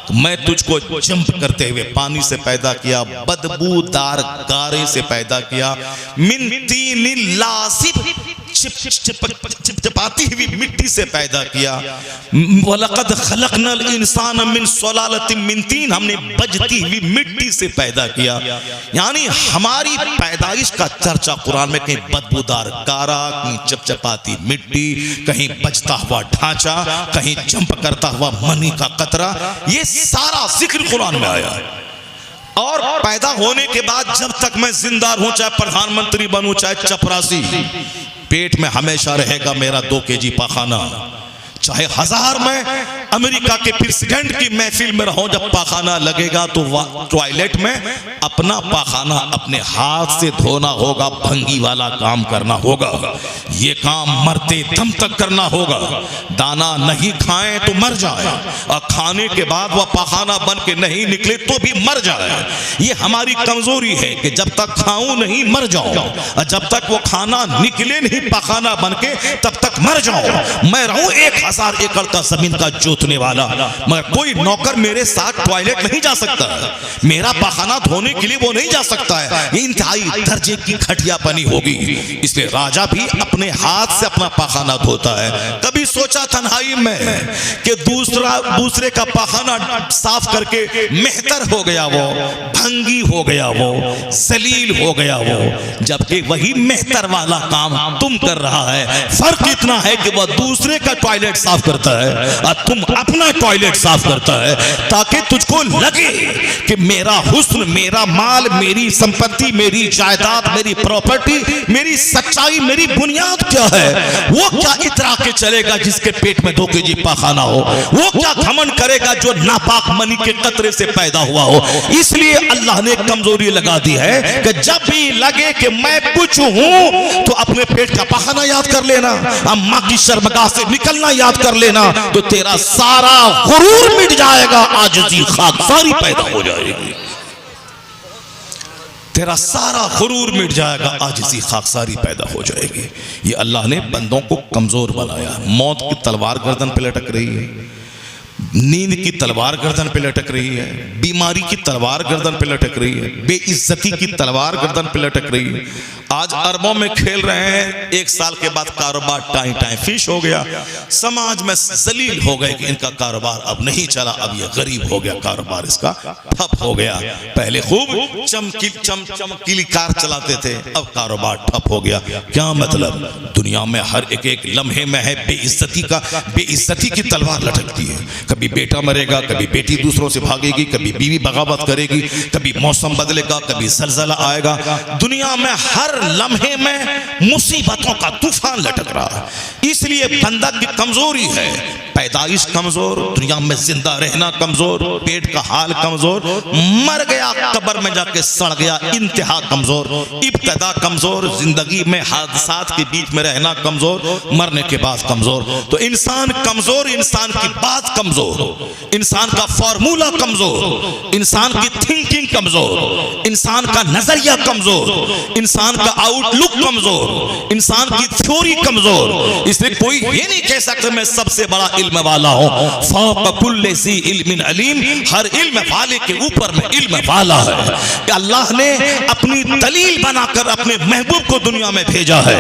Speaker 1: तो मैं तुझको जंप करते हुए पानी से पैदा किया, बदबूदार गारे से पैदा किया, मिन तीनिल लासिब चिपचिपाती हुई मिट्टी से पैदा किया, वलक़द खलक़नल इंसान मिन सुलालतिन मिन तीन, हमने बजती हुई मिट्टी से पैदा किया। यानी हमारी पैदाइश का चर्चा कुरान में कहीं बदबूदार गारा, कहीं चिपचिपाती मिट्टी, कहीं बजता हुआ ढांचा, कहीं जंप करता हुआ मनी का कतरा, ये सारा जिक्र कुरान में आया। और पैदा होने के बाद जब तक मैं जिंदा हूं, चाहे प्रधानमंत्री बनूं चाहे चपरासी, पेट में हमेशा रहेगा मेरा 2 केजी पाखाना। चाहे 1000 में अमेरिका के प्रेसिडेंट की महफिल में रहो, जब पाखाना लगेगा तो टॉयलेट में अपना पाखाना अपने हाथ से धोना होगा, भंगी वाला काम करना होगा। ये काम मरते दम तक करना होगा। दाना नहीं खाएं तो मर जाए और खाने के बाद वह पाखाना बन के नहीं निकले तो भी मर जाए। ये हमारी कमजोरी है कि जब तक खाऊं नहीं मर जाओ, और जब तक वो खाना निकले नहीं पाखाना बन के तब तक मर जाओ। मैं रहूं 1000 एकड़ का जमीन का जोतने वाला, मगर कोई नौकर मेरे साथ टॉयलेट नहीं जा सकता, मेरा पाखाना धोने के लिए वो नहीं जा सकता है। ये इंतहाई दर्जे की घटियापनी होगी। इसलिए राजा भी अपने हाथ से अपना पाखाना धोता है। कभी सोचा तन्हाई में कि दूसरे का पाखाना साफ करके मेहतर हो गया, वो भंगी हो गया, वो जलील हो गया वो, जबकि वही मेहतर वाला काम तुम कर रहा है। फर्क इतना है कि वह दूसरे का टॉयलेट साफ करता है और तुम अपना टॉयलेट साफ करता है, ताकि तुझको लगे कि मेरा हुस्न, मेरा माल, मेरी संपत्ति, मेरी जायदाद, मेरी प्रॉपर्टी, मेरी सच्चाई, मेरी बुनियाद क्या है। वो क्या इतरा के चलेगा जिसके पेट में 2 केजी पाखाना हो? वो क्या घमंड करेगा जो नापाक मनी के कतरे से पैदा हुआ हो? इसलिए अल्लाह ने कमजोरी लगा दी है कि जब भी लगे कि मैं कुछ हूं तो अपने पेट का पाखाना याद कर लेना, अम्मा की शर्मगाह से निकलना याद कर लेना, तो तेरा सारा गुरूर मिट जाएगा, आजिज़ी खाकसारी पैदा हो जाएगी। तेरा सारा गुरूर मिट जाएगा, आजिज़ी खाकसारी पैदा हो जाएगी। ये अल्लाह ने बंदों को कमजोर बनाया। मौत की तलवार गर्दन पे लटक रही है, नींद की तलवार गर्दन पे लटक रही है, बीमारी की तलवार गर्दन पे लटक रही है, बेइज्जती की तलवार गर्दन पे लटक रही है। आज अरबों में खेल रहे हैं, 1 साल के बाद कारोबार टाइम फिश हो गया। समाज में जलील हो गए कि इनका कारोबार अब नहीं चला, अब ये गरीब हो गया, कारोबार इसका ठप हो गया। पहले खूब चमकीली कार चलाते थे, अब कारोबार ठप हो गया। क्या मतलब? दुनिया में हर एक लम्हे में है बेइज्जती की तलवार लटकती है। कभी बेटा मरेगा, कभी बेटी दूसरों से भागेगी, कभी बीवी बगावत करेगी, कभी मौसम बदलेगा, कभी जलजला आएगा। दुनिया में हर लम्हे में मुसीबतों का तूफान लटक रहा है। इसलिए बंदा की कमजोरी है, पैदाइश कमजोर, दुनिया में जिंदा रहना कमजोर, पेट का हाल कमजोर, मर गया कब्र में जाके सड़ गया, इंतहा कमजोर, इब्तदा कमजोर, जिंदगी में हादसात के बीच में रहना कमजोर, मरने के बाद कमजोर। तो इंसान कमजोर, इंसान की बात कमजोर, इंसान का फॉर्मूला कमजोर, इंसान की थिंकिंग कमजोर, इंसान का नजरिया कमजोर, इंसान का आउटलुक कमजोर, इंसान की थ्योरी कमजोर। इसलिए कोई ये नहीं कह सकता मैं सबसे बड़ा इल्म वाला हूं। फौक़ कुल्लि ज़ी इल्मिन अलीम, हर इल्म वाले के ऊपर में इल्म वाला है। अल्लाह ने अपनी दलील बनाकर अपने महबूब को दुनिया में भेजा है।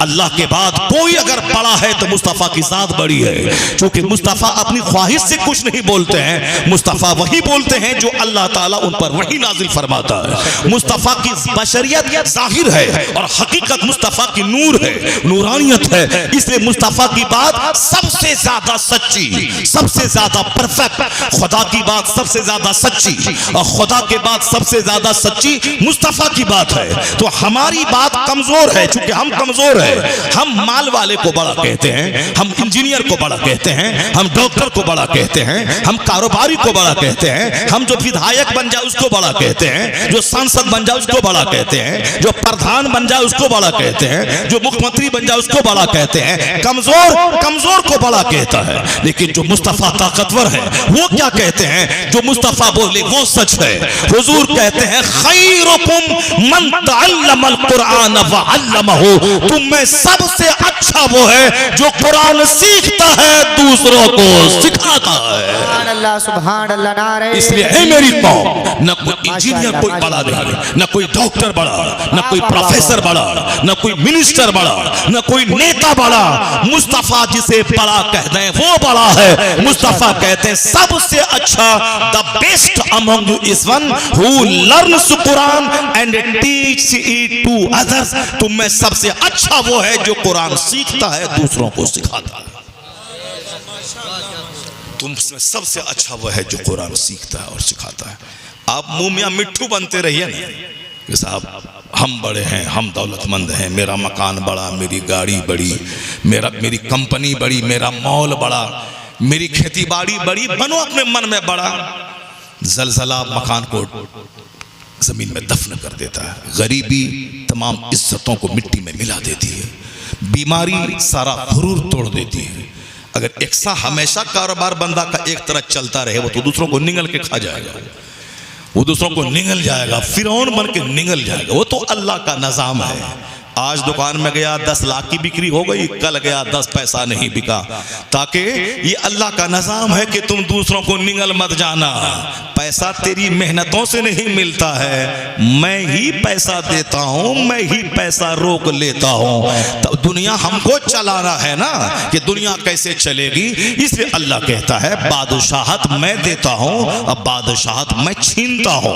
Speaker 1: अल्लाह के बाद कोई अगर बड़ा है तो मुस्तफ़ा की जात बड़ी है, क्योंकि मुस्तफ़ा अपनी ख्वाहिश से कुछ नहीं बोलते हैं। मुस्तफ़ा वही बोलते हैं जो अल्लाह ताला उन पर वही नाजिल फरमाता है। मुस्तफ़ा की बशरियत जाहिर है और हकीकत मुस्तफ़ा की नूर है, नूरानियत है। इसलिए मुस्तफ़ा की बात सबसे ज्यादा सच्ची, सबसे ज्यादा परफेक्ट, खुदा की बात सबसे ज्यादा सच्ची, और खुदा के बाद सबसे ज्यादा सच्ची मुस्तफ़ा की बात है। तो हमारी बात कमजोर है, चूंकि हम कमजोर है। हम माल वाले को बड़ा कहते हैं, हम इंजीनियर को बड़ा कहते हैं, हम डॉक्टर को बड़ा कहते हैं, हम कारोबारी को बड़ा कहते हैं, हम जो विधायक बन जाए उसको बड़ा कहते हैं, जो सांसद बन जाए उसको बड़ा कहते हैं, जो प्रधान बन जाए उसको बड़ा कहते हैं, जो मुख्यमंत्री बन जाए उसको बड़ा कहते हैं। कमजोर को बड़ा कहता है। लेकिन जो मुस्तफ़ा ताकतवर है वो क्या कहते हैं? जो मुस्तफ़ा बोले वो सच है। हुजूर कहते हैं खैरुकुम मन तअल्लमल कुरान व अल्लमहु, तुम में सबसे अच्छा वो है जो कुरान सीखता है, दूसरों को सिखाता है।
Speaker 2: सुभान अल्लाह, सुभान अल्लाह, नारे।
Speaker 1: इसलिए है मेरी कौम, न कोई इंजीनियर कोई बड़ा नहीं, न कोई डॉक्टर बड़ा, न कोई प्रोफेसर बड़ा, न कोई मिनिस्टर बड़ा, न कोई नेता बड़ा। मुस्तफ़ा जिसे बड़ा कह दें वो बड़ा है। मुस्तफ़ा कहते हैं सबसे अच्छा, the best among you is one who learns Quran and teach it to others. तुम में सबसे अच्छा वो है जो कुरान सीखता है, दूसरों को सिखाता है। तुम में सबसे अच्छा वो है जो कुरान सीखता है और सिखाता है। आप मुंह मियां मिट्ठू बनते रहिए ना कि साहब हम बड़े हैं, हम दौलतमंद हैं, मेरा मकान बड़ा, मेरी गाड़ी बड़ी, मेरी कंपनी बड़ी, मेरा मॉल बड़ा, मेरी खेती बाड़ी बड़ी। बनो अपने मन में बड़ा। जलजला मकान को जमीन में दफन कर देता है, गरीबी तमाम इज्जतों को मिट्टी में मिला देती है, बीमारी सारा गुरूर तोड़ देती है। अगर एक सा हमेशा कारोबार बंदा का एक तरह चलता रहे, वो तो दूसरों को निगल के खा जाएगा, वो दूसरों को निगल जाएगा, फिरौन बन के निगल जाएगा। वो तो अल्लाह का निजाम है। आज दुकान में गया 10 लाख की बिक्री हो गई, कल गया 10 पैसा नहीं बिका, ताकि ये अल्लाह का निजाम है कि तुम दूसरों को निगल मत जाना। पैसा तेरी मेहनतों से नहीं मिलता है, मैं ही पैसा देता हूं, मैं ही पैसा रोक लेता हूं। तब दुनिया हमको चलाना है ना, कि दुनिया कैसे चलेगी। इसलिए अल्लाह कहता है बादशाहत मैं देता हूं, अब बादशाहत मैं छीनता हूं,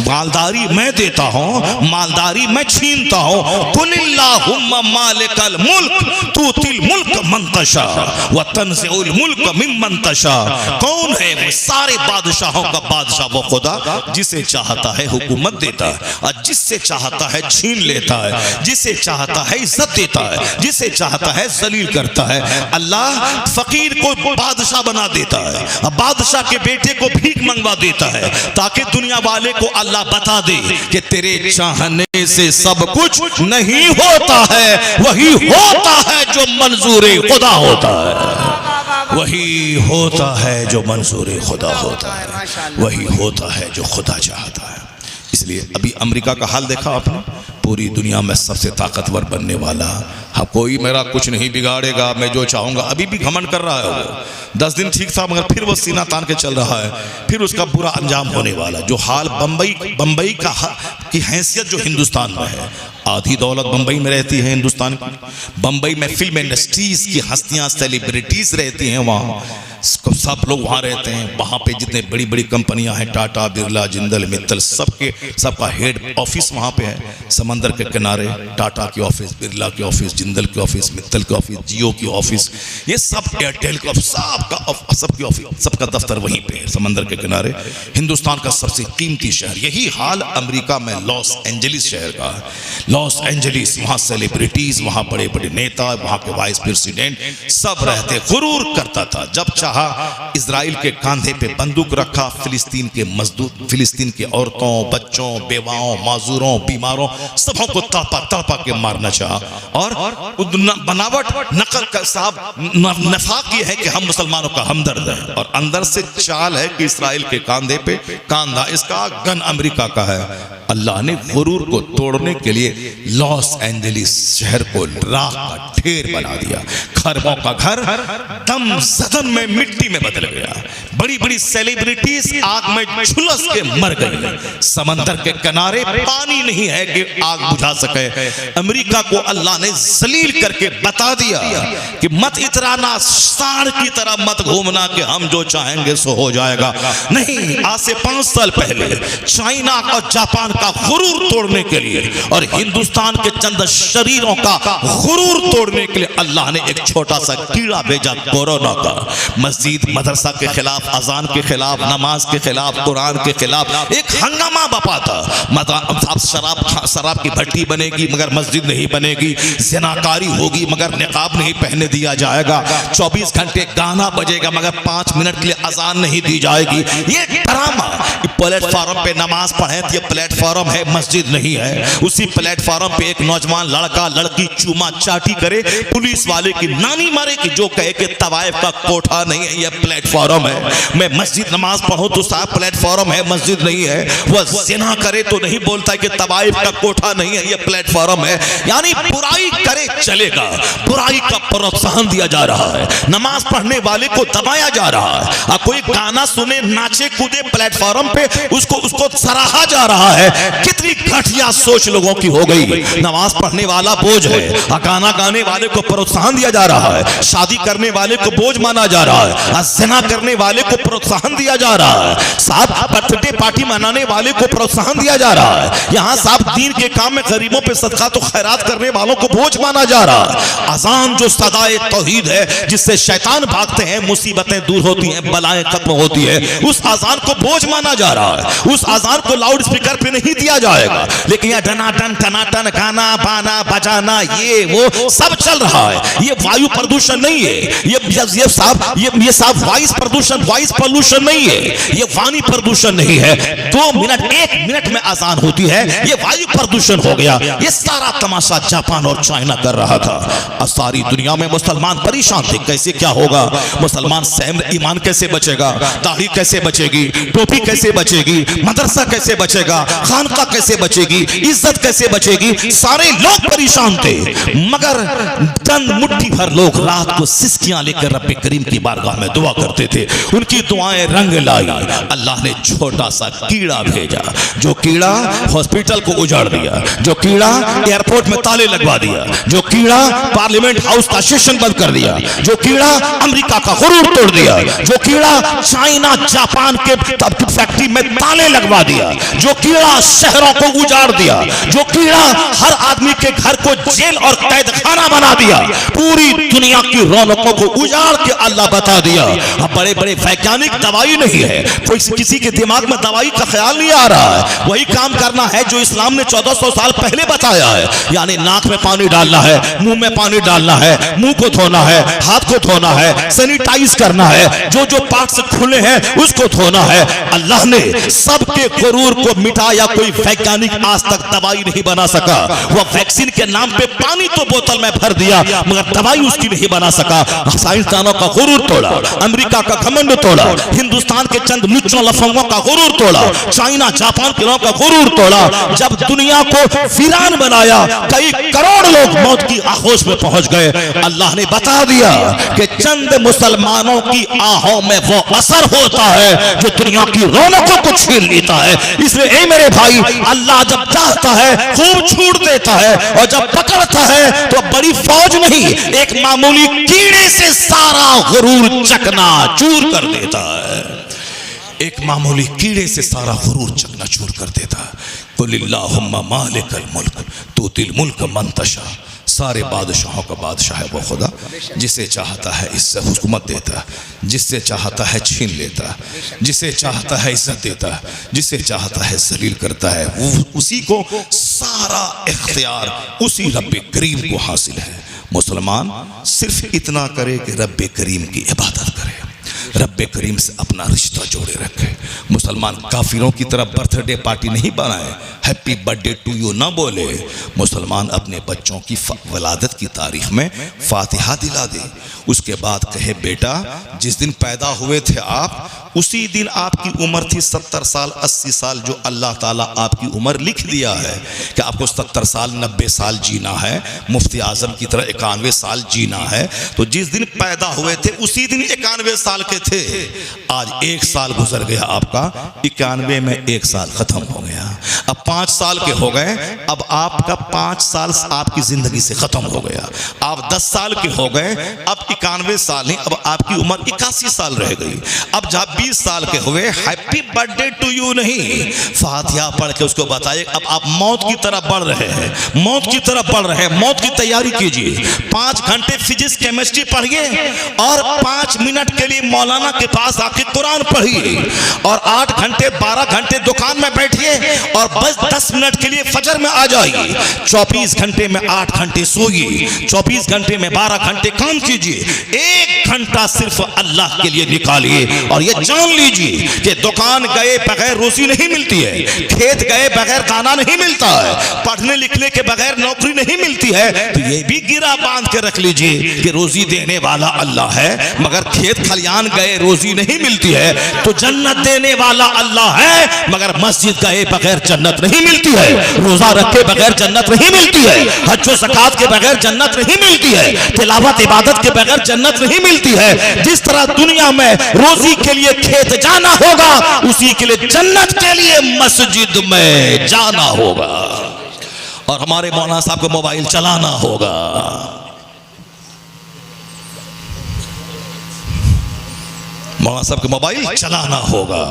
Speaker 1: मालदारी मैं देता हूं, मालदारी मैं छीनता हूं। कुल्लाहुम्मा मालिकल मुल्क तुतिल मुल्क मन तशा व तंज़िउल मुल्क मिम्मन तशा। कौन है वो सारे बादशाहों का बादशाह? वो खुदा जिसे चाहता है हुकूमत देता है, और जिससे चाहता है छीन लेता है, जिसे चाहता है इज्जत देता है, जिसे चाहता है जलील करता है। अल्लाह फकीर को बादशाह बना देता है, और बादशाह के बेटे को भीख मंगवा देता है, ताकि दुनिया वाले को अल्लाह बता दे कि तेरे चाहने से सब कुछ नहीं होता है, वही होता है जो मंजूर खुदा होता है, वही होता है जो मंजूर खुदा होता है, वही होता है जो खुदा चाहता है। इसलिए अभी अमेरिका का हाल देखा आपने, पूरी दुनिया में सबसे ताकतवर बनने वाला। हाँ, कोई मेरा कुछ नहीं बिगाड़ेगा, मैं जो चाहूँगा। अभी भी घमंड कर रहा है वो। 10 दिन ठीक था, मगर फिर वो सीना तान के चल रहा है। फिर उसका बुरा अंजाम होने वाला। जो हाल बम्बई की हैसियत जो हिंदुस्तान में है, आधी दौलत बम्बई में रहती है हिंदुस्तान की। बम्बई में फिल्म इंडस्ट्रीज की हस्तियां, सेलिब्रिटीज रहती हैं वहाँ, सब लोग वहाँ रहते हैं। वहाँ पे जितने बड़ी बड़ी कंपनियां हैं, टाटा, बिरला, जिंदल, मित्तल, सबका हेड ऑफिस वहाँ पे है। समंदर के किनारे टाटा की ऑफिस, बिरला की ऑफिस, जिंदल की ऑफिस, मित्तल की ऑफिस, जियो की ऑफिस, ये सब एयरटेल की ऑफिस, सबकी ऑफिस, सबका दफ्तर वहीं पे है, समंदर के किनारे। हिंदुस्तान का सबसे कीमती शहर। यही हाल अमेरिका में लॉस एंजलिस शहर का है। लॉस एंजलिस, वहाँ सेलिब्रिटीज, वहाँ बड़े बड़े नेता, वहाँ के वाइस प्रेसिडेंट सब रहते। गुरूर करता था, जब चाहा इजराइल के कांधे पे बंदूक रखा, फिलिस्तीन के मजदूर, फिलिस्तीन के औरतों, बच्चों, बेवाओं, माजूरों, बीमारों, सबों को तड़पा के मारना चाहा। और बनावट नकल का साहब नफाक ये है कि हम मुसलमानों का हमदर्द है, और अंदर से चाल है कि इस्राइल के कांधे पे कांधा इसका, गन अमेरिका का है। अल्लाह ने गुरूर को तोड़ने के लिए लॉस एंजलिस शहर को राख का ढेर बना दिया। खरबों का घर दम सदन में मिट्टी में बदल गया। बड़ी बड़ी सेलिब्रिटीज आग में झुलस के मर गई। समंदर के किनारे पानी नहीं है कि आग बुझा सके। अमेरिका को अल्लाह ने जलील करके बता दिया कि मत इतराना, सांड की तरह मत घूमना कि हम जो चाहेंगे सो हो जाएगा। नहीं, आज से 5 साल पहले चाइना और जापान का गुरूर तोड़ने के लिए और हिंदुस्तान के चंद शरीरों का गुरूर तोड़ने के लिए अल्लाह ने एक छोटा सा कीड़ा भेजा, कोरोना का। मस्जिद मदरसा के खिलाफ, अजान के खिलाफ, नमाज के खिलाफ, कुरान के खिलाफ एक हंगामा बपा था। शराब की भट्टी बनेगी मगर मस्जिद नहीं बनेगी, ज़िनाकारी होगी मगर निकाब नहीं पहने दिया जाएगा, 24 घंटे गाना बजेगा मगर 5 मिनट के लिए अजान नहीं दी जाएगी। ये ड्रामा, प्लेटफॉर्म पे नमाज पढ़े तो ये प्लेटफॉर्म है, मस्जिद नहीं है। उसी प्लेटफॉर्म पे एक नौजवान लड़का लड़की चूमा चाटी करे, पुलिस वाले की नानी मारे कि जो कहे कि तवाइफ का कोठा नहीं है, यह प्लेटफॉर्म है। मैं मस्जिद नमाज पढ़ूं तो साहब प्लेटफॉर्म है, मस्जिद नहीं है। वह जिना करे तो नहीं बोलता कि तवाइफ का कोठा नहीं है, यह प्लेटफॉर्म है। यानी बुराई करे चलेगा, बुराई का प्रोत्साहन दिया जा रहा है, नमाज पढ़ने वाले को दबाया जा रहा है। कोई गाना सुने, नाचे कूदे प्लेटफॉर्म पे, उसको सराहा जा रहा है। कितनी घटिया सोच लोगों की हो गई। नमाज पढ़ने वाला बोझ है, गाना गाने वाले को प्रोत्साहन दिया जा रहा है, शादी करने वाले को बोझ माना जा रहा है, ज़िना करने वाले को प्रोत्साहन दिया जा रहा है, साहब बर्थडे पार्टी मनाने वाले को प्रोत्साहन दिया जा रहा है। यहाँ साहब दीन के काम में गरीबों पे सदका तो खैरात करने वालों को बोझ माना जा रहा है। अजान जो सदाए तौहीद है, जिससे शैतान भागते हैं, मुसीबतें दूर होती हैं, बलाएं खत्म होती है, उस अजान को बोझ माना जा रहा है। उस अजान को लाउड स्पीकर पे नहीं दिया जाएगा, लेकिन यह टनाटन टनाटन गाना बाना बजाना ये वो सब चल रहा है। ये वायु प्रदूषण नहीं है, ये साहब वॉइस प्रदूषण, वॉइस पोल्यूशन नहीं है, ये वाणी प्रदूषण नहीं है। 2 मिनट 1 मिनट में अजान होती है, ये वायु प्रदूषण हो गया। ये सारा तमाशा जापान और चाइना कर रहा था। और सारी दुनिया में मुसलमान परेशान थे, कैसे क्या होगा, मुसलमान सहम ईमान कैसे बचेगा, दाढ़ी कैसे बचेगी, टोपी कैसे बचेगी, मदरसा कैसे बचेगा, खानका कैसे बचेगी, इज्जत कैसे बचेगी। सारे लोग परेशान थे, मगर चंद मुट्ठी भर लोग रात को सिसकियां लेकर रब्बे करीम की बारगाह में दुआ करते थे। उनकी दुआएं रंग लाई। अल्लाह ने छोटा सा कीड़ा भेजा, जो कीड़ा हॉस्पिटल को उजाड़ दिया, जो कीड़ा एयरपोर्ट में ताले लगवा दिया, जो कीड़ा पार्लियामेंट हाउस का सेशन बंद कर दिया, जो कीड़ा अमेरिका का गुरूर तोड़ दिया, जो कीड़ा चाइना जापान के फैक्ट्री में ताले लगवा दिया, जो कीड़ा शहरों को उजाड़ दिया, जो कीड़ा हर आदमी के घर को जेल और कैद खाना बना दिया, पूरी दुनिया की रौनकों को उजाड़ के अल्लाह बता दिया। अब बड़े बड़े वैज्ञानिक, दवाई नहीं है, कोई किसी के दिमाग में दवाई का ख्याल नहीं आ रहा है। वही काम करना है जो इस्लाम ने 1400 साल पहले बताया है, यानी नाक में पानी डालना है, मुंह में पानी डालना है, मुंह को धोना है, हाथ को धोना है, सैनिटाइज करना है, जो जो पार्ट्स खुले हैं उसको धोना है। अल्लाह ने ने सबके गुरूर को मिटाया, कोई वैज्ञानिक आज तक दवाई नहीं बना सका। वो वैक्सीन के नाम पे पानी तो बोतल में भर दिया मगर दवाई उसकी नहीं बना सका। साइंसदानों का गुरूर तोड़ा, अमेरिका का घमंड तोड़ा, हिंदुस्तान के चंद लुच्चों लफंगों का गुरूर तोड़ा, चाइना जापान के लोगों का गुरूर तोड़ा। जब दुनिया को वीरान बनाया, कई करोड़ लोग मौत की आहोश में पहुंच गए। अल्लाह ने बता दिया कि चंद मुसलमानों की आहों में वो असर होता है जो दुनिया की रौनकों को छीन लेता है। इसलिए ए मेरे भाई, अल्लाह जब चाहता है खूब छूट देता है और जब पकड़ता है तो बड़ी फौज नहीं, एक मामूली कीड़े से सारा गुरूर चकना चूर कर देता है। एक मामूली कीड़े से सारा गुरूर चकना चूर कर देता है। कुलिल्लाहुम्मा मालिकल मुल्क तुतिल मुल्क मन तशा। सारे बादशाहों का बादशाह है वो खुदा, जिसे चाहता है इससे हुकूमत देता है, जिससे चाहता है छीन लेता है, जिसे चाहता है इज्जत देता है, जिसे चाहता है जलील करता है। वो उसी को सारा इख्तियार उसी रब्बे करीम को हासिल है। मुसलमान सिर्फ इतना करे कि रब्बे करीम की इबादत करे, रब्बे करीम से अपना रिश्ता जोड़े रखे। मुसलमान काफिरों की तरह बर्थडे पार्टी नहीं बनाए, हैप्पी बर्थडे टू यू ना बोले। मुसलमान अपने बच्चों की वलादत की तारीख में फातिहा दिला दे, उसके बाद कहे बेटा जिस दिन पैदा हुए थे आप, उसी दिन आपकी उम्र थी 70 साल 80 साल, जो अल्लाह ताला आपकी उम्र लिख दिया है कि आपको 70 साल 90 साल जीना है, मुफ्ती आजम की तरह 91 साल जीना है। तो जिस दिन पैदा हुए थे उसी दिन 91 साल के थे। आज 1 साल गुजर गया आपका, 91 में 1 साल खत्म हो गया। अब 5 साल के हो गए, अब आपका 5 साल आपकी जिंदगी से खत्म हो गया। आप 10 साल के हो गए, अब 91 साल नहीं, अब आपकी उम्र 81 साल रह गई। अब जब 20 साल के हुए, हैप्पी बर्थडे टू यू नहीं, फातिहा पढ़ के उसको बताइए अब आप मौत की तरफ बढ़ रहे हैं, मौत की तरफ बढ़ रहे हैं, मौत की तैयारी कीजिए। 5 घंटे फिजिक्स केमिस्ट्री पढ़िए और 5 मिनट के लिए मौलाना के पास आके कुरान पढ़िए और 8 घंटे 12 घंटे दुकान में बैठिए और बस 10 मिनट के लिए फजर में आ जाइए। 24 घंटे में 8 घंटे सोइए, 24 घंटे में 12 घंटे काम कीजिए। 1 घंटा सिर्फ अल्लाह के लिए निकालिए और ये जान लीजिए कि दुकान गए बगैर रोजी नहीं मिलती है, खेत गए बगैर दाना नहीं मिलता है, पढ़ने लिखने के बगैर नौकरी नहीं मिलती है। तो ये भी गिरा बांध के रख लीजिए कि रोजी देने वाला अल्लाह है, मगर खेत खलियान गए रोजी नहीं मिलती है तो जन्नत देने वाला अल्लाह है, मगर मस्जिद गए बगैर जन्नत नहीं मिलती है, रोजा रखे बगैर जन्नत नहीं मिलती है, हज व ज़कात के बगैर जन्नत नहीं मिलती है, तिलावत इबादत के बगैर जन्नत नहीं मिलती है। जिस तरह दुनिया में रोजी के लिए खेत जाना होगा, उसी के लिए जन्नत के लिए मस्जिद में जाना होगा। और हमारे मौलाना साहब को मोबाइल चलाना होगा, मौलाना साहब को मोबाइल चलाना होगा।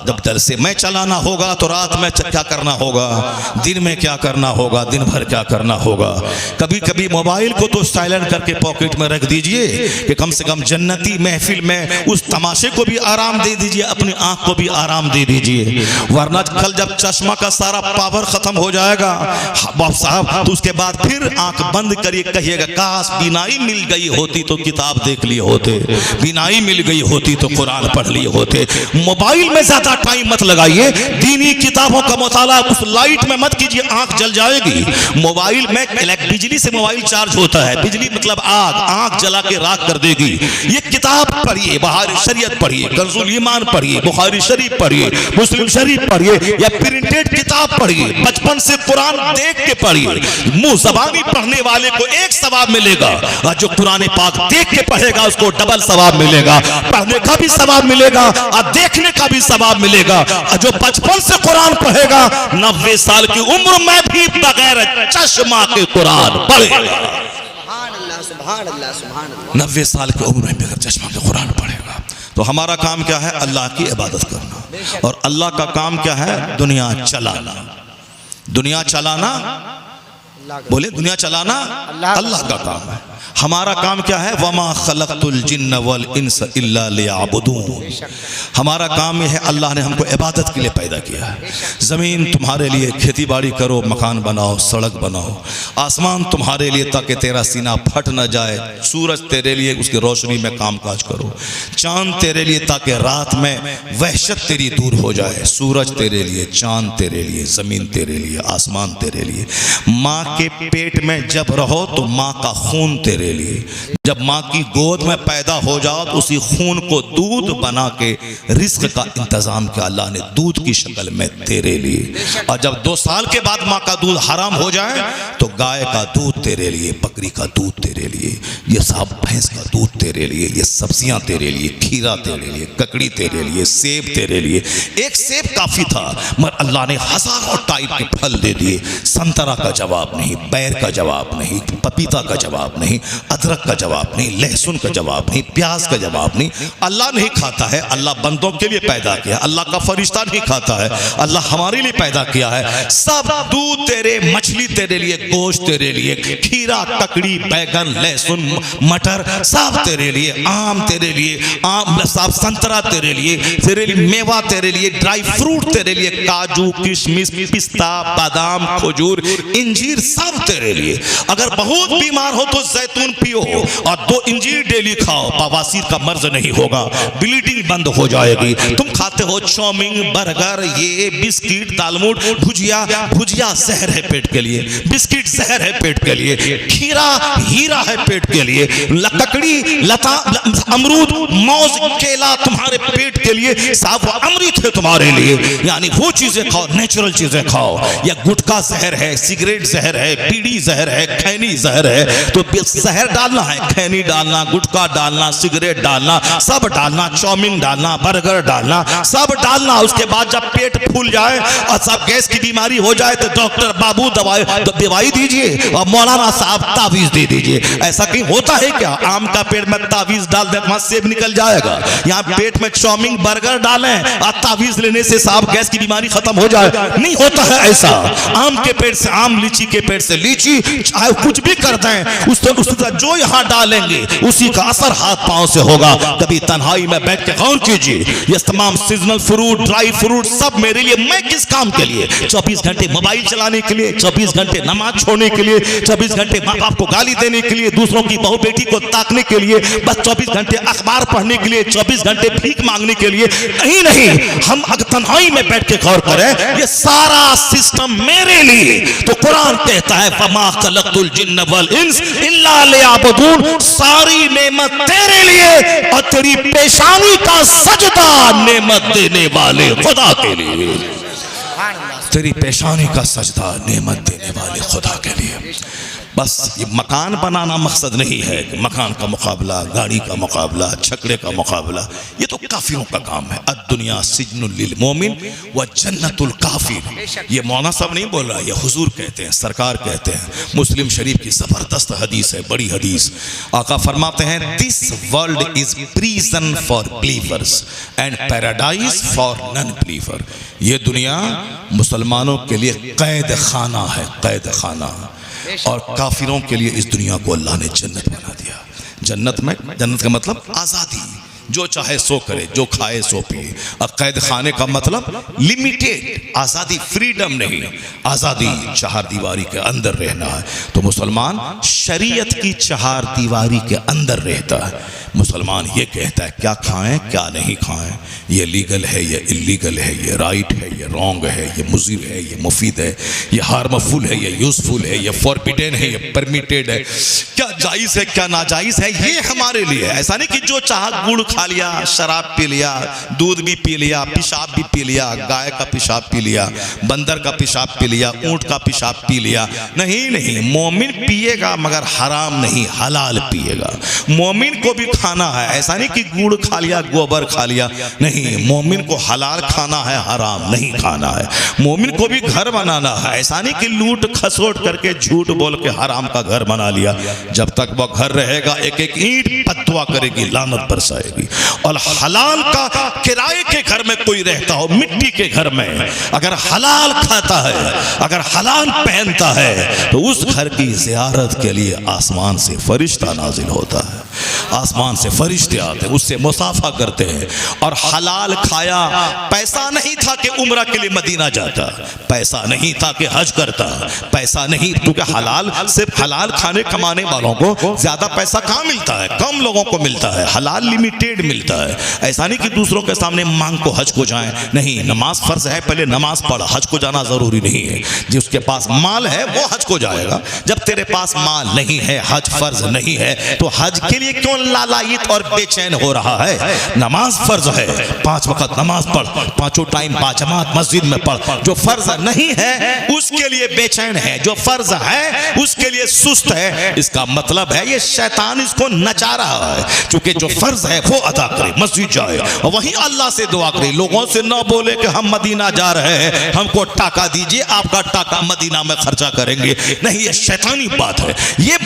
Speaker 1: जब जलसे में चलाना होगा तो रात में क्या करना होगा, दिन में क्या करना होगा, दिन भर क्या करना होगा। कभी कभी मोबाइल को तो साइलेंट करके पॉकेट में रख दीजिए कि कम से कम जन्नती महफिल में उस तमाशे को भी आराम दे दीजिए, अपनी आंख को भी आराम दे दीजिए। वरना कल जब चश्मा का सारा पावर खत्म हो जाएगा बाप साहब, तो उसके बाद फिर आंख बंद करिए, कहिएगा काश बीनाई मिल गई होती तो किताब देख लिए होते, बीनाई मिल गई होती तो कुरान पढ़ लिए होते। मोबाइल में ज्यादा टाइम मत लगाइए, दीनी किताबों का मुताला उस लाइट में मत कीजिए, आंख जल जाएगी। मोबाइल में बिजली से मोबाइल चार्ज होता है, बिजली मतलब आग, आंख जला के राख कर देगी। ये किताब पढ़िए, बहारी शरीयत पढ़िए, कंजुल ईमान पढ़िए, बुखारी शरीफ पढ़िए, मुस्लिम शरीफ पढ़िए या प्रिंटेड किताब पढ़िए। बचपन से कुरान देख के पढ़िए। मुंह जबानी पढ़ने वाले को 1 सवाब मिलेगा और जो कुरान पाक देख के पढ़ेगा उसको डबल सवाब मिलेगा। पढ़ने का भी सवाब मिलेगा और देखने का भी सवाब मिलेगा। और जो बचपन से कुरान पढ़ेगा 90 साल की उम्र में भी बगैर चश्मा के कुरान पढ़ेगा। 90 साल की उम्र में बगैर चश्मा के कुरान पढ़ेगा। तो हमारा काम क्या है? अल्लाह की इबादत करना। और अल्लाह का काम क्या है? दुनिया चलाना। दुनिया चलाना, बोले दुनिया चलाना अल्लाह का काम है। हमारा काम क्या है? वमा खलक़तुल जिन्न वल इंस इल्ला लियअबुदून। हमारा काम यह है, अल्लाह ने हमको इबादत के लिए पैदा किया है। ज़मीन तुम्हारे लिए खेती बाड़ी करो, मकान बनाओ, सड़क बनाओ। आसमान तुम्हारे लिए ताकि तेरा सीना फट न जाए। सूरज तेरे लिए उसकी रोशनी में काम काज करो। चांद तेरे लिए ताकि रात में वहशत तेरी दूर हो जाए। सूरज तेरे लिए, चांद तेरे लिए, ज़मीन तेरे लिए, आसमान तेरे लिए। माँ के पेट में जब रहो तो माँ का खून तेरे लिए। जब माँ की गोद में पैदा हो जाओ तो उसी खून को दूध बना के रिस्क का इंतजाम किया अल्लाह ने, दूध की शक्ल में तेरे लिए। और जब 2 साल के बाद माँ का दूध हराम हो जाए तो गाय का दूध तेरे लिए, बकरी का दूध तेरे लिए, ये सब भैंस का दूध तेरे लिए, ये सब्जियां तेरे लिए, खीरा तेरे लिए, ककड़ी तेरे लिए, सेब तेरे लिए। एक सेब काफी था मगर अल्लाह ने हजारों टाइप के फल दे दिए। संतरा का जवाब नहीं, बैर का जवाब नहीं, पपीता का जवाब नहीं, अदरक का जवाब नहीं, लहसुन का जवाब नहीं, प्याज का जवाब नहीं। अल्लाह नहीं खाता है, अल्लाह बंदों के लिए पैदा किया। अल्लाह का फरिश्ता नहीं खाता है, अल्लाह हमारे लिए पैदा किया है। सब दूध तेरे, मछली तेरे लिए, गोश्त तेरे लिए, खीरा, ककड़ी, बैगन, लहसुन, मटर सब तेरे लिए, आम तेरे लिए, आम सब, संतरा तेरे लिए मेवा तेरे लिए, ड्राई फ्रूट तेरे लिए, काजू, किशमिश, पिस्ता, बादाम, खजूर, इंजीर सब तेरे लिए। अगर बहुत बीमार हो तो जैतून पियो और 2 इंजीर डेली खाओ, बवासीर का मर्ज नहीं होगा, ब्लीडिंग बंद हो जाएगी। तुम खाते हो चाउमीन, बर्गर, ये बिस्किट, दालमोट, भुजिया। भुजिया जहर है पेट के लिए, बिस्किट जहर है पेट के लिए, खीरा हीरा है पेट के लिए, ककड़ी, लता, अमरूद, मौज, केला तुम्हारे पेट के लिए साफ अमृत है तुम्हारे लिए। यानी वो चीजें खाओ, नेचुरल चीजें खाओ। या गुटखा जहर है, सिगरेट जहर है, बीड़ी जहर है, खैनी जहर है, तो जहर डालना है, खैनी डालना, गुटखा डालना, सिगरेट डालना, सब डालना, चाउमीन डालना, बर्गर डालना, सब डालना। उसके बाद जब पेट फूल जाए और सब गैस की बीमारी हो जाए तो डॉक्टर बाबू दवाई दीजिए और मौलाना साहब तावीज दे दीजिए। ऐसा कहीं होता है क्या? आम का पेड़ में तावीज डाल दे, वहां सेब निकल जाएगा। यहाँ पेट में चाउमीन, बर्गर डालें और तावीज लेने से साहब गैस की बीमारी खत्म हो जाए? नहीं होता है ऐसा। आम के पेड़ से आम, लीची के पेड़ से लीची, चाहे कुछ भी कर दें, उस जो यहाँ डालेंगे उसी का असर हाथ पांव से होगा। कभी तन्हाई में बैठ के गौर कीजिए, ये तमाम सीजनल फ्रूट, ड्राई फ्रूट सब मेरे लिए। मैं किस काम के लिए? 24 घंटे मोबाइल चलाने के लिए, 24 घंटे नमाज छोड़ने के लिए, 24 घंटे माँ बाप को गाली देने के लिए, दूसरों की बहू बेटी को ताकने के लिए, बस 24 घंटे अखबार पढ़ने के लिए, 24 घंटे भीख मांगने के लिए नहीं। हम अगर तन्हाई में बैठ के गौर करें, ये सारा सिस्टम मेरे लिए। तो कुरान कहता है वमा खलक़तुल जिन्न वल इंस इल्ला लियअबुदून। सारी नेमत तेरे लिए और तेरी पेशानी का सजदा नेमत देने वाले खुदा के लिए। तेरी पेशानी का सजदा नेमत देने वाले खुदा के लिए। बस ये मकान बनाना मकसद नहीं है कि मकान का मुकाबला, गाड़ी का मुकाबला, छकड़े का मुकाबला, ये तो काफिरों का काम है। अद्दुनिया सिज्नुल लिल मोमिन व जन्नतुल काफिर। ये मौलाना साहब नहीं बोल रहा, ये हुजूर कहते हैं, सरकार कहते हैं। मुस्लिम शरीफ की जबरदस्त हदीस है, बड़ी हदीस। आका फरमाते हैं this world is prison for believers and paradise for non believer. ये दुनिया मुसलमानों के लिए कैद खाना है, कैद खाना। और काफिरों के लिए इस दुनिया को अल्लाह ने जन्नत बना दिया। जन्नत का मतलब आज़ादी, जो चाहे सो करे, जो खाए सो पिए। अब कैद खाने का मतलब लिमिटेड आज़ादी, फ्रीडम नहीं, आज़ादी, 4 दीवारी के अंदर रहना है। तो मुसलमान शरीयत की 4 दीवारी के अंदर रहता है। मुसलमान ये कहता है क्या खाएं क्या नहीं खाएं, ये लीगल है, ये इलीगल है, ये राइट है, ये रॉन्ग है, ये मुज़िर है, ये मुफीद है, ये हार्मफुल है, ये यूजफुल है, ये फॉरबिडन है, ये परमिटेड है, क्या जायज़ है क्या नाजायज़ है, ये हमारे लिए। ऐसा नहीं कि जो चाह गुड़ खा लिया, शराब पी लिया, दूध भी पी लिया, पेशाब भी पी लिया, गाय का पेशाब पी लिया, बंदर का पेशाब पी लिया, ऊंट का पेशाब पी लिया। नहीं, मोमिन पिएगा मगर हराम नहीं, हलाल पिएगा। मोमिन को भी खाना है, ऐसा नहीं कि गुड़ खा लिया, गोबर खा लिया, नहीं, मोमिन को हलाल खाना है, हराम नहीं खाना है। मोमिन को भी घर बनाना है, ऐसा नहीं कि लूट खसोट करके झूठ बोल के हराम का घर बना लिया। जब तक वह घर रहेगा एक एक ईंट बददुआ करेगी, लानत बरसाएगी। और हलाल का किराए के घर में कोई रहता हो, मिट्टी के घर में, अगर हलाल खाता है, अगर हलाल पहनता है, तो उस घर की ज़ियारत के लिए आसमान से फरिश्ता नाजिल होता है, आसमान से फरिश्ते आते हैं, उससे मुसाफा करते हैं। और हलाल खाया, पैसा नहीं था कि उम्रा के लिए मदीना जाता, पैसा नहीं था कि हज करता, पैसा नहीं, क्योंकि हलाल सिर्फ हलाल खाने कमाने वालों को ज्यादा पैसा कहाँ मिलता है, कम लोगों को मिलता है, हलाल लिमिटेड मिलता है। ऐसा नहीं कि दूसरों के सामने मांग को हज को जाएं, नहीं, नमाज फर्ज है, पहले नमाज पढ़, हज को जाना जरूरी नहीं है। जिसके पास माल है वो हज को जाएगा, जब तेरे पास माल नहीं है, हज फर्ज नहीं है, तो हज के लिए क्यों लालायित और बेचैन हो रहा है? नमाज फर्ज है, 5 वक्त नमाज पढ़, 5 टाइम बाजमात मस्जिद में पढ़। जो फर्ज नहीं है उसके लिए बेचैन है, जो फर्ज है उसके लिए सुस्त है। इसका मतलब है ये शैतान इसको नचा रहा है, क्योंकि जो फर्ज है वो अदा करे, मस्जिद जाए और वहीं अल्लाह से दुआ करे, लोगों से ना बोले कि हम मदीना जा रहे हैं, हमको टाका दीजिए, आपका टाका मदीना में खर्चा करेंगे। नहीं, ये शैतानी बात है। ये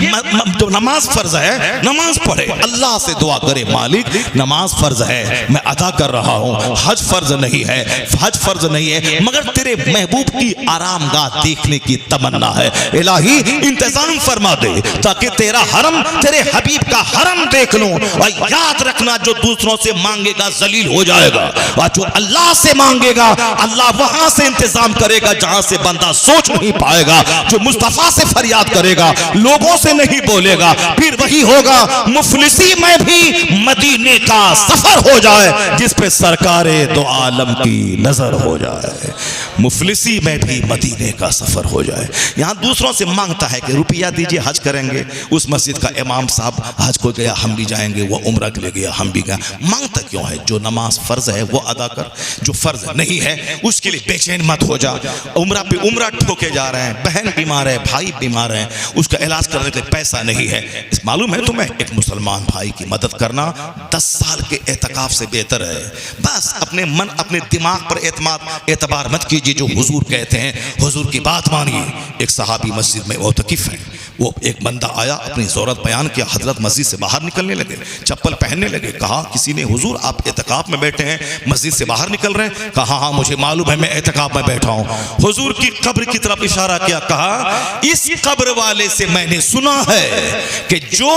Speaker 1: जो नमाज फर्ज है, नमाज पढ़े, अल्लाह से दुआ करे, मालिक नमाज फर्ज है, मैं अदा कर रहा हूँ, हज फर्ज नहीं है, हज फर्ज नहीं है, मगर तेरे महबूब की आरामगाह देखने की तमन्ना है, इलाही इंतजाम फरमा दे ताकि तेरा हरम, तेरे हबीब का हरम देख लूं। और याद रखना, जो दूसरों से मांगेगा जलील हो जाएगा, और जो अल्लाह से मांगेगा अल्लाह वहां से इंतजाम करेगा जहां से बंदा सोच नहीं पाएगा। जो मुस्तफा से फरियाद करेगा, लोगों से नहीं बोलेगा, फिर वही होगा मुफलिसी में भी मदीने का सफर हो जाए, जिस पे सरकारे दो आलम की नजर हो जाए। मुफलिसी में भी मदीने का सफर हो जाए। यहाँ दूसरों से मांगता है कि रुपया दीजिए, हज करेंगे, उस मस्जिद का इमाम साहब हज को गया, हम भी जाएंगे, वो उम्रा के लिए गया, हम भी गए। मांगता क्यों है? जो नमाज फर्ज है वो अदा कर, जो फर्ज नहीं है उसके लिए बेचैन मत हो जा। उम्रा पे उम्रा ठोके जा रहे हैं, बहन बीमार है, भाई बीमार है, उसका इलाज करने के लिए पैसा नहीं है। इस मालूम है तुम्हें, एक मुसलमान भाई की मदद करना 10 साल के एतकाफ से बेहतर है। बस अपने मन, अपने दिमाग पर एतबार मत कीजिए, जो हुजूर कहते हैं हुजूर की बात मानिए। एक सहाबी मस्जिद में मुतकिफ है, वो एक बंदा आया, अपनी ज़रूरत बयान किया, हजरत मस्जिद से बाहर निकलने लगे, चप्पल पहनने लगे। कहा किसी ने, हुजूर आप एतकाफ में बैठे हैं, मस्जिद से बाहर निकल रहे हैं? कहा हाँ मुझे मालूम है, मैं एतकाफ में बैठा हूँ। हुजूर की कब्र की तरफ इशारा किया, कहा इस कब्र वाले से मैंने सुना है कि जो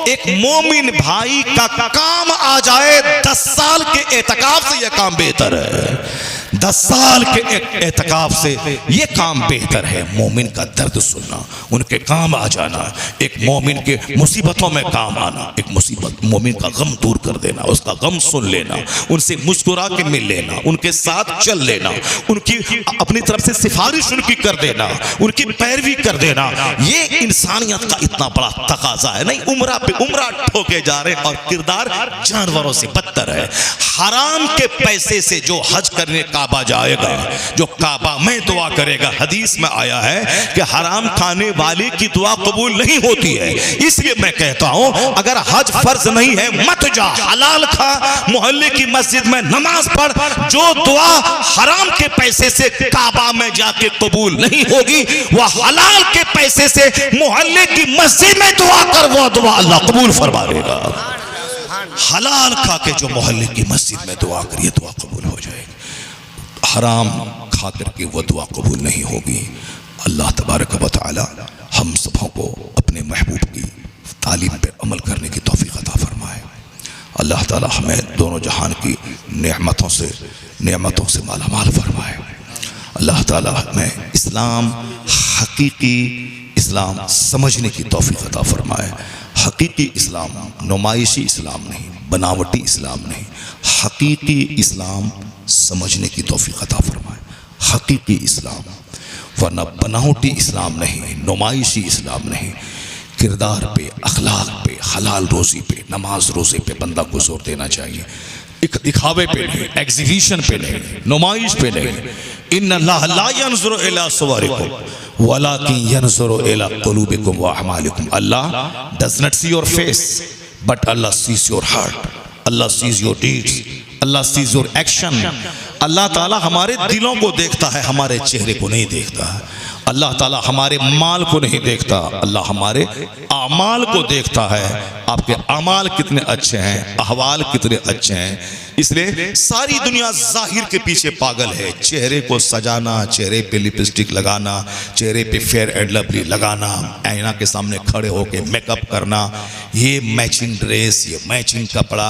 Speaker 1: एक मोमिन भाई का काम आ जाए 10 साल के एतकाफ से, यह काम बेहतर है। 10 साल के एतकाफ से ये काम बेहतर है। मोमिन का दर्द सुनना, उनके काम आ जाना, एक मोमिन के मुसीबतों में काम आना, एक मुसीबत मोमिन का गम दूर कर देना, उसका गम सुन लेना, उनसे मुस्कुरा के मिल लेना, उनके साथ चल लेना, उनकी अपनी तरफ से सिफारिश उनकी कर देना, उनकी पैरवी कर देना, ये इंसानियत का इतना बड़ा तकाजा है। नहीं, उम्रा पे उम्रा ठोके जा रहे और किरदार जानवरों से बदतर है। हराम के पैसे से जो हज करने काबा जाएगा, जो काबा में दुआ करेगा, हदीस में आया है कि हराम खाने वाले की दुआ कबूल नहीं होती है। इसलिए मैं कहता हूं, अगर हज फर्ज नहीं है मत जा, हलाल खा, मोहल्ले की मस्जिद में नमाज पढ़। जो दुआ हराम के पैसे से काबा में जाके कबूल नहीं होगी, वह हलाल के पैसे से मोहल्ले की मस्जिद में दुआ कर, वो दुआ अल्लाह कबूल फरमा देगा। हलाल खा के जो मोहल्ले की मस्जिद में दुआ करिए, दुआ कबूल हो जाएगी। हराम खा करके वो दुआ कबूल नहीं होगी। अल्लाह तबारक व तआला हम सबों को अपने महबूब की तालीम पे अमल करने की तौफीक अता फरमाए। अल्लाह ताला हमें दोनों जहान की नेमतों से मालामाल फरमाए। अल्लाह ताला हमें इस्लाम, हकीकी इस्लाम समझने की तौफीक अता फरमाए। हकीकी इस्लाम, नुमाइशी इस्लाम नहीं, बनावटी इस्लाम नहीं, हकीकी इस्लाम समझने की तौफीक अता फरमाए। हकीकी इस्लाम, वरना बनावटी इस्लाम नहीं, नुमाइशी इस्लाम नहीं। किरदार पे, अखलाक पे, हलाल रोज़ी पे, नमाज रोज़े पे बंदा को जोर देना चाहिए। एक दिखावे पे नहीं, एग्जीबिशन पे नहीं, नुमाइश पे नहीं। इन्नल्लाह ला यंजुरु इला सुवरिकुम वलाकिन यंजुरु इला कुलूबिकुम व अमालिकुम। अल्लाह does not see your face, but Allah sees your heart. Allah sees your deeds. Allah sees your action. अल्लाह ताला हमारे दिलों को देखता है, हमारे चेहरे को नहीं देखता है। अल्लाह ताला हमारे माल को नहीं देखता, अल्लाह हमारे आमाल को देखता है। आपके आमाल कितने अच्छे हैं, अहवाल कितने अच्छे हैं। इसलिए सारी दुनिया जाहिर के पीछे पागल है। चेहरे को सजाना, चेहरे पे लिपस्टिक लगाना, चेहरे पे फेयर एंड लवली लगाना, आईना के सामने खड़े होके मेकअप करना, ये मैचिंग ड्रेस, ये मैचिंग कपड़ा।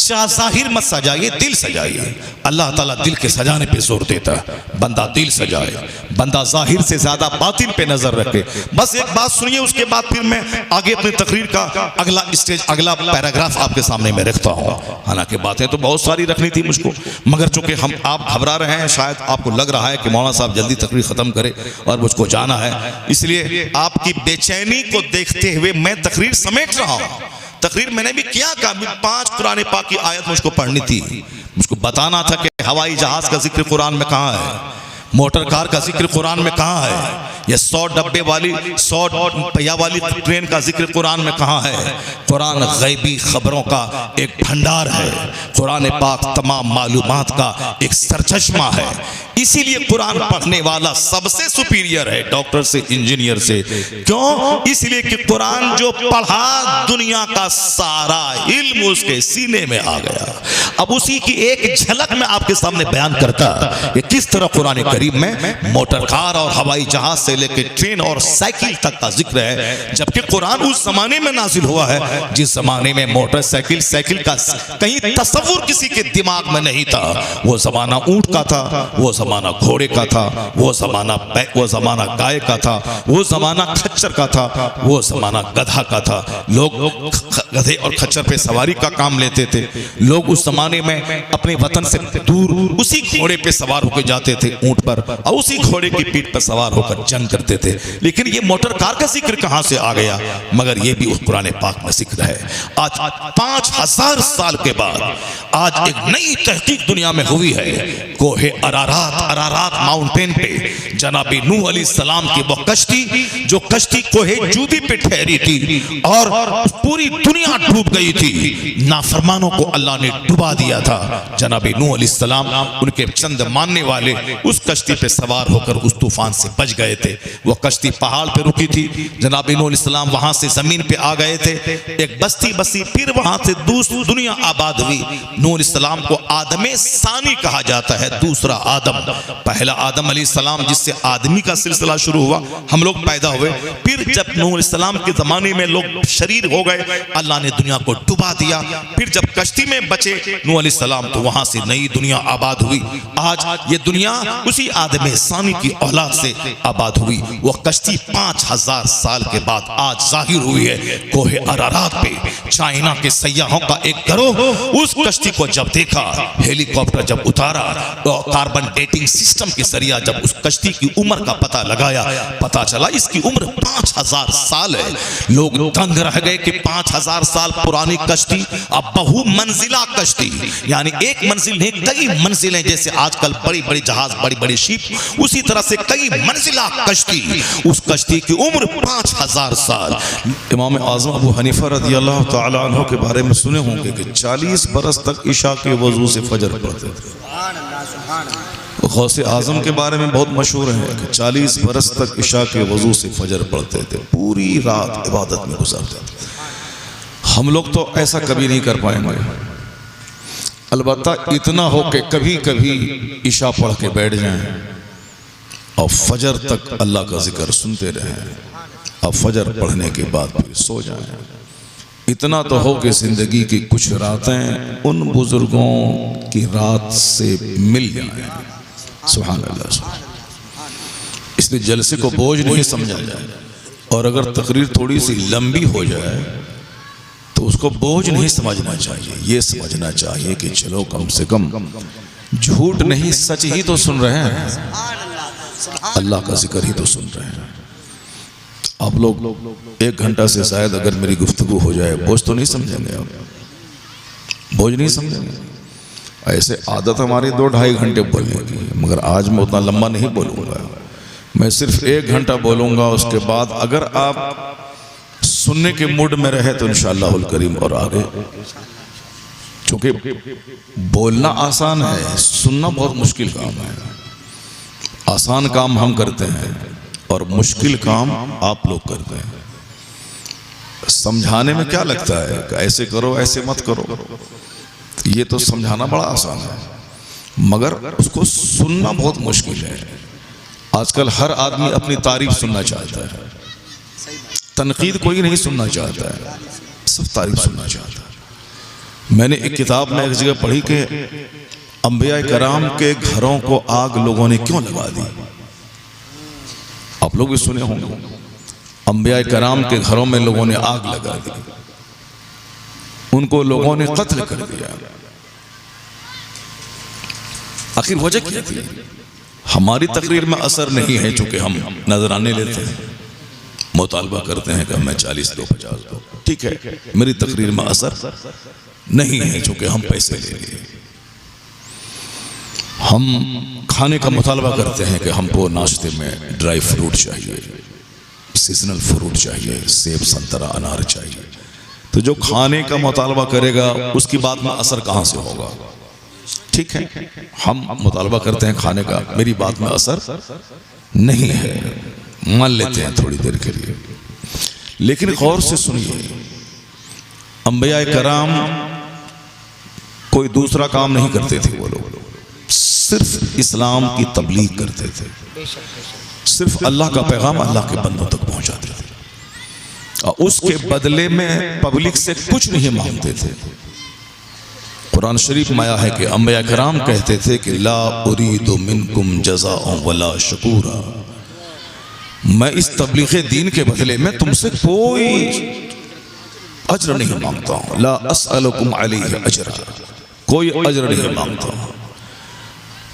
Speaker 1: जाहिर मत सजाइए, दिल सजाइए। अल्लाह ताला दिल के सजाने पे जोर देता है। बंदा दिल सजाए, बंदा जाहिर से ज्यादा बातिन पे नजर रखे। बस एक बात सुनिए, उसके बाद फिर मैं आगे अपनी तकरीर का अगला स्टेज, अगला पैराग्राफ आपके सामने मैं रखता हूँ। हालांकि बातें तो बहुत सारी रखनी थी मुझको, मगर चूंकि आप घबरा रहे हैं, शायद आपको लग रहा है कि मौलाना साहब जल्दी तकरीर खत्म करे और मुझको जाना है, इसलिए आपकी बेचैनी को देखते हुए मैं तकरीर समेट रहा हूँ। तकरीर मैंने भी किया का 5 कुरान पाक की आयत मुझको पढ़नी थी। मुझको बताना था कि हवाई जहाज का जिक्र कुरान में कहाँ है, मोटर कार का जिक्र कुरान में कहाँ है, ये 100 डब्बे वाली 100 पहिया वाली ट्रेन का जिक्र कुरान में कहाँ है। कुरान गैबी खबरों का एक भंडार है। कुरान पाक तमाम मालूमात का एक सरचश्मा है। इसीलिए कुरान पढ़ने वाला सबसे सुपीरियर है डॉक्टर से, इंजीनियर से। क्यों? इसलिए कि कुरान जो पढ़ा, दुनिया का सारा इल्म उसके सीने में आ गया। अब उसी की एक झलक में आपके सामने बयान करता कि किस तरह कुरान करीम में मोटर कार और हवाई जहाज से लेकर ट्रेन और साइकिल तक का जिक्र है। जबकि कुरान उस जमाने में नाजिल हुआ है जिस जमाने में मोटरसाइकिल, साइकिल का कहीं तस्वुर किसी के दिमाग में नहीं था। वो जमाना ऊंट का था, वो जमाना घोड़े का था, वो जमाना गाय का था, वो जमाना खच्चर का था, वो जमाना गधा का था। लोग गधे और खच्चर पे सवारी का काम लेते थे। लोग उस जमाने में अपने वतन से दूर उसी घोड़े पे सवार होकर जाते थे, ऊंट पर, और उसी घोड़े की पीठ पर सवार होकर जंग करते थे। लेकिन ये मोटर कार का जिक्र कहां से आ गया? मगर ये भी उस कुरान पाक में जिक्र है। आज 5000 साल के बाद आज एक नई तहकीक दुनिया में हुई है। कोहे अरारात माउंटेन पे जनाबी नूह अलैहिस्सलाम की वो कश्ती, जो कश्ती कोहे जूदी पे ठहरी थी और पूरी दुनिया डूब गई थी। नाफरमानों को अल्लाह ने डुबा दिया था। जनाबी नूह अलैहिस्सलाम, उनके चंद मानने वाले उस कश्ती पे सवार होकर उस तूफान से बच गए थे। वो कश्ती पहाड़ पे रुकी थी। जनाबी नूह अलैहिस्सलाम वहां से जमीन पे आ गए थे। एक बस्ती बसी, फिर वहां से दूसरी दुनिया आबाद हुई। नूह अलैहिस्सलाम को आदमे सानी कहा जाता है, दूसरा आदम। पहला आदम अलैहिस्सलाम जिससे आदमी का सिलसिला शुरू हुआ, हम लोग पैदा हुए। फिर जब नूह अलैहिस्सलाम के जमाने में लोग शरीर हो गए, अल्लाह ने दुनिया को डुबा दिया। फिर जब कश्ती में बचे नूह अलैहिस्सलाम, तो वहां से नई दुनिया आबाद हुई। आज ये दुनिया उसी आदमे सानी की औलाद से आबाद हुई। वो कश्ती 5000 साल के बाद आज जाहिर हुई है कोहे अरारात पे। चाइना के सयाहों का एक गिरोह उस कश्ती को जब देखा, हेलीकॉप्टर जब उतारा, तो कार्बन डेटिंग सिस्टम के जरिया जब उस कश्ती की उम्र का पता लगाया, पता चला इसकी उम्र 5000 साल है। लोग दंग रह गए कि 5000 साल पुरानी कश्ती अब बहु मंजिला कश्ती, यानी एक मंजिल नहीं कई मंजिलें। जैसे आजकल बड़ी बड़ी जहाज, बड़ी बड़ी शिप, उसी तरह से कई मंजिला कश्ती। उस कश्ती की उम्र 5000 साल। इमाम आज़म अबू हनीफा रज़ियल्लाहु तआला अन्हु के बारे में सुने होंगे कि 40 बरस तक ईशा के वजू से फजर पढ़ते थे। गौसे आजम के बारे में बहुत मशहूर है कि 40 बरस तक ईशा के वजू से फजर पढ़ते थे, पूरी रात इबादत में गुजारते थे। हम लोग तो ऐसा कभी नहीं कर पाएंगे। अलबत्ता इतना हो कि कभी कभी ईशा पढ़ के बैठ जाएं और फजर तक अल्लाह का जिक्र सुनते रहें, और फजर पढ़ने के बाद फिर सो जाएं। इतना तो हो कि जिंदगी की कुछ रातें उन बुजुर्गों की रात से मिल जाएं। सुभान अल्लाह। इसलिए जलसे को बोझ नहीं समझा जाए, और अगर तकरीर थोड़ी सी लंबी हो जाए तो उसको बोझ नहीं समझना चाहिए। ये समझना चाहिए कि चलो कम से कम झूठ नहीं सच ही तो सुन रहे हैं, अल्लाह का जिक्र ही तो सुन रहे हैं। आप लोग 1 घंटा से शायद अगर मेरी गुफ्तगू हो जाए, बोझ तो नहीं समझेंगे, आप बोझ नहीं समझेंगे। ऐसे आदत हमारी 2-2.5 घंटे बोलने की, मगर आज मैं उतना लंबा नहीं बोलूँगा। मैं सिर्फ 1 घंटा बोलूँगा। उसके बाद अगर आप सुनने के मूड में रहे तो इंशाअल्लाहुल करीम और आगे क्योंकि बोलना आसान है, सुनना बहुत मुश्किल काम है। आसान काम हम करते हैं और मुश्किल काम आप लोग करते हैं। समझाने में क्या लगता है कि ऐसे करो ऐसे मत करो, ये तो समझाना बड़ा आसान है, मगर उसको सुनना बहुत मुश्किल है। आजकल हर आदमी अपनी तारीफ सुनना चाहता है, तनकीद कोई नहीं सुनना चाहता है, सब तारीफ सुनना चाहता है। मैंने एक किताब में एक जगह पढ़ी कि अंबिया कराम के घरों को आग लोगों ने क्यों लगा दी। आप लोग भी सुने होंगे, अंबिया कराम के घरों में लोगों ने आग लगा दी, उनको लोगों ने कत्ल कर दिया। आखिर वजह क्या थी? हमारी तकरीर में असर नहीं है, चूंकि हम नजराने लेते हैं, मुतालबा करते हैं कि हमें 40 दो 50 दो, ठीक है। मेरी तकरीर में असर नहीं है चूंकि हम पैसे ले लिए। हम खाने का मुतालबा करते हैं कि हमको नाश्ते में ड्राई फ्रूट चाहिए, सीजनल फ्रूट चाहिए, सेब संतरा अनार चाहिए। तो जो खाने का मुतालबा करेगा उसकी बात में असर कहाँ से होगा? ठीक है, हम मुतालबा करते हैं खाने का, मेरी बात में असर नहीं है, मान लेते हैं थोड़ी देर के लिए। लेकिन गौर से सुनिए, अंबिया कराम कोई दूसरा काम नहीं करते थे, वो लोग सिर्फ इस्लाम की तबलीग करते थे, सिर्फ अल्लाह का पैगाम अल्लाह के बंदों तक पहुंचाते थे और उसके बदले में पब्लिक से कुछ नहीं मांगते थे। कुरान शरीफ में आया है कि अंबिया कराम कहते थे कि ला उरीदु मिनकुम जज़ाअ वला शकूरा, मैं इस तबलीग दीन के बदले में तुमसे कोई अजर नहीं मांगता हूँ। ला अस्अलुकुम अलैहि अजरा, कोई अजर नहीं मांगता हूँ।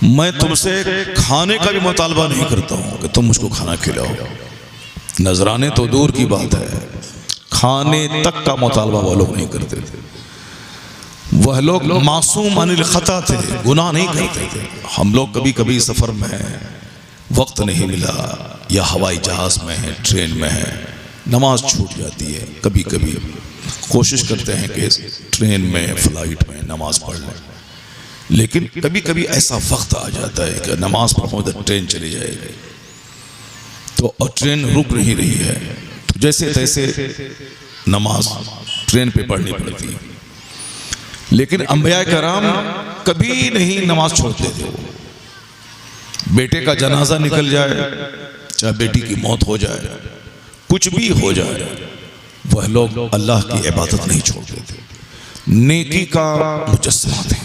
Speaker 1: मैं तुमसे खाने का भी मुतालबा नहीं करता हूँ कि तुम मुझको खाना खिलाओ। नजराने तो दूर की बात है, खाने तक का मुतालबा वो लोग नहीं करते थे। वह लोग मासूम अनिल खता थे, गुनाह नहीं करते थे। हम लोग कभी कभी सफ़र में हैं, वक्त नहीं मिला, या हवाई जहाज़ में है, ट्रेन में है, नमाज छूट जाती है। कभी कभी कोशिश करते हैं कि ट्रेन में फ्लाइट में नमाज पढ़ लें, लेकिन कभी कभी ऐसा वक्त आ जाता है कि नमाज पढ़ो तो ट्रेन चली जाएगी, तो और ट्रेन रुक नहीं रही है, तो जैसे तैसे नमाज ट्रेन पे पढ़नी पड़ती है। लेकिन अंबिया कराम कभी नहीं नमाज छोड़ते थे। वो बेटे का जनाजा निकल जाए, चाहे बेटी की मौत हो जाए, कुछ भी हो जाए, वह लोग अल्लाह की इबादत नहीं छोड़ते थे। नेकी का मुजस्समा थे।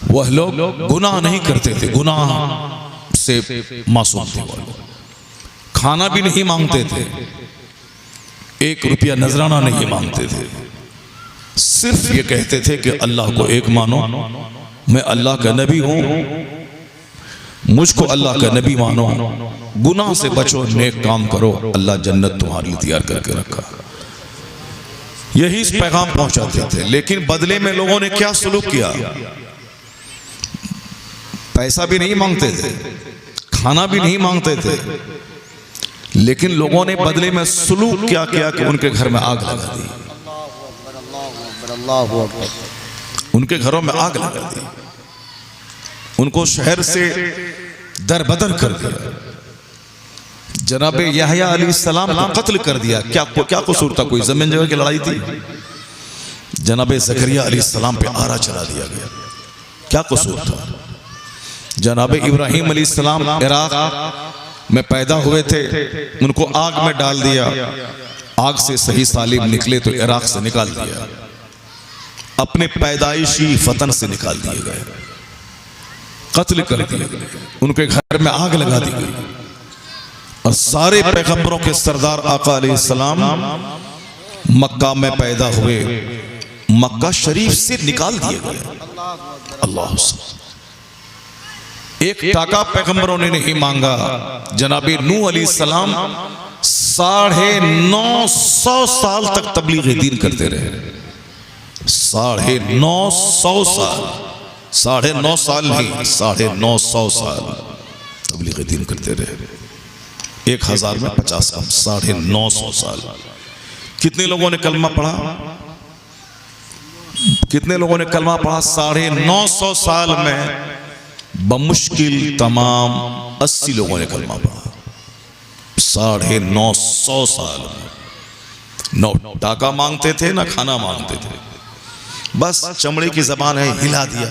Speaker 1: वह लोग गुनाह नहीं करते थे, गुनाह से मासूम थे। वह लोग खाना भी नहीं मांगते थे, 1 रुपया नजराना नहीं मांगते थे। सिर्फ ये कहते थे कि अल्लाह को एक मानो, मैं अल्लाह का नबी हूं, मुझको अल्लाह का नबी मानो, गुनाह से बचो, नेक काम करो, अल्लाह जन्नत तुम्हारे लिए तैयार करके रखा। यही इस पैगाम पहुंचाते थे। लेकिन बदले में लोगों ने क्या सलूक किया? पैसा भी नहीं मांगते थे, खाना भी नहीं मांगते थे, लेकिन लोगों ने बदले में सलूक क्या किया कि उनके घर में आग लगा दी। उनके घरों में आग लगा दी, उनको शहर से दरबदर कर दिया। जनाब यहया अलैहिस्सलाम को कत्ल कर दिया। क्या कसूर था? कोई जमीन जगह की लड़ाई थी? जनाब ज़करिया अलैहिस्सलाम पे आरा चला दिया गया। क्या कसूर था? जनाब इब्राहिम अलैहिस्सलाम इराक में पैदा हुए थे, उनको आग में डाल दिया। आग से सही सालिम निकले तो इराक से निकाल दिया, अपने पैदाइशी वतन से निकाल दिए गए, कत्ल कर दिए गए, उनके घर में आग लगा दी गई। और सारे पैगंबरों के सरदार आका अलैहिस्सलाम मक्का में पैदा हुए, मक्का शरीफ से निकाल दिए गए। अल्लाह, एक टाका पैगंबरों ने नहीं मांगा। जनाब नूह अलैहिस्सलाम 950 साल तक तबलीग दीन करते रहे। 950 साल, 9.5 साल नहीं, 950 साल तबलीग दीन करते रहे। 1000 में 50 कम, 950 साल। कितने लोगों ने कलमा पढ़ा? कितने लोगों ने कलमा पढ़ा? 950 साल में बमुश्किल तमाम 80 लोगों ने कलमा पढ़ा। 950 साल में न टाका मांगते थे ना खाना मांगते थे, बस चमड़े की जबान है, हिला दिया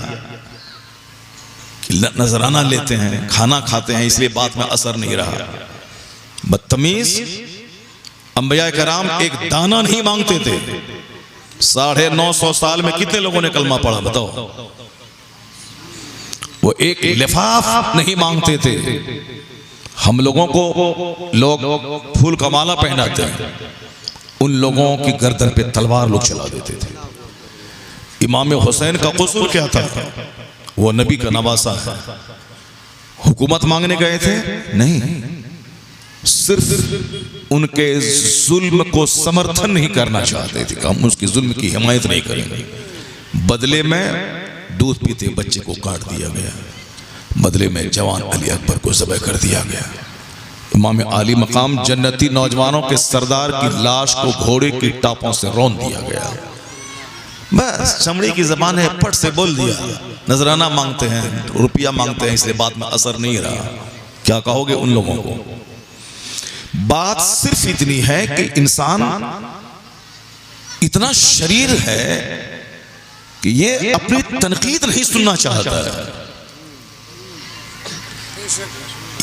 Speaker 1: कि नजराना लेते हैं, खाना खाते हैं, इसलिए बात में असर नहीं रहा। बदतमीज अंबिया कराम एक दाना नहीं मांगते थे। 950 साल में कितने लोगों ने कलमा पढ़ा बताओ? वो एक लिफाफ नहीं मांगते थे। हम लोगों को लोग फूल का माला पहनाते हैं, उन लोगों की गर्दन पे तलवार लोग चला देते थे। इमाम हुसैन का कसूर क्या था? वो नबी का नवासा है। हुकूमत मांगने गए थे? नहीं, सिर्फ उनके जुल्म को समर्थन नहीं करना चाहते थे कि हम उसकी जुल्म की हिमायत नहीं करेंगे। बदले में दूध पीते बच्चे को काट दिया गया, बदले में जवान अली अकबर को ज़बह कर दिया गया। इमाम आली मकाम जन्नती नौजवानों के सरदार की लाश को घोड़े की टापों से रौंद दिया गया। बस चमड़ी की जबान है, पट से बोल दिया। नजराना मांगते हैं, रुपया मांगते हैं, इसलिए बात में असर नहीं रहा। क्या कहोगे उन लोगों को? बात सिर्फ इतनी है कि इंसान इतना शरीर है कि ये अपनी तनकीद नहीं सुनना चाहता है।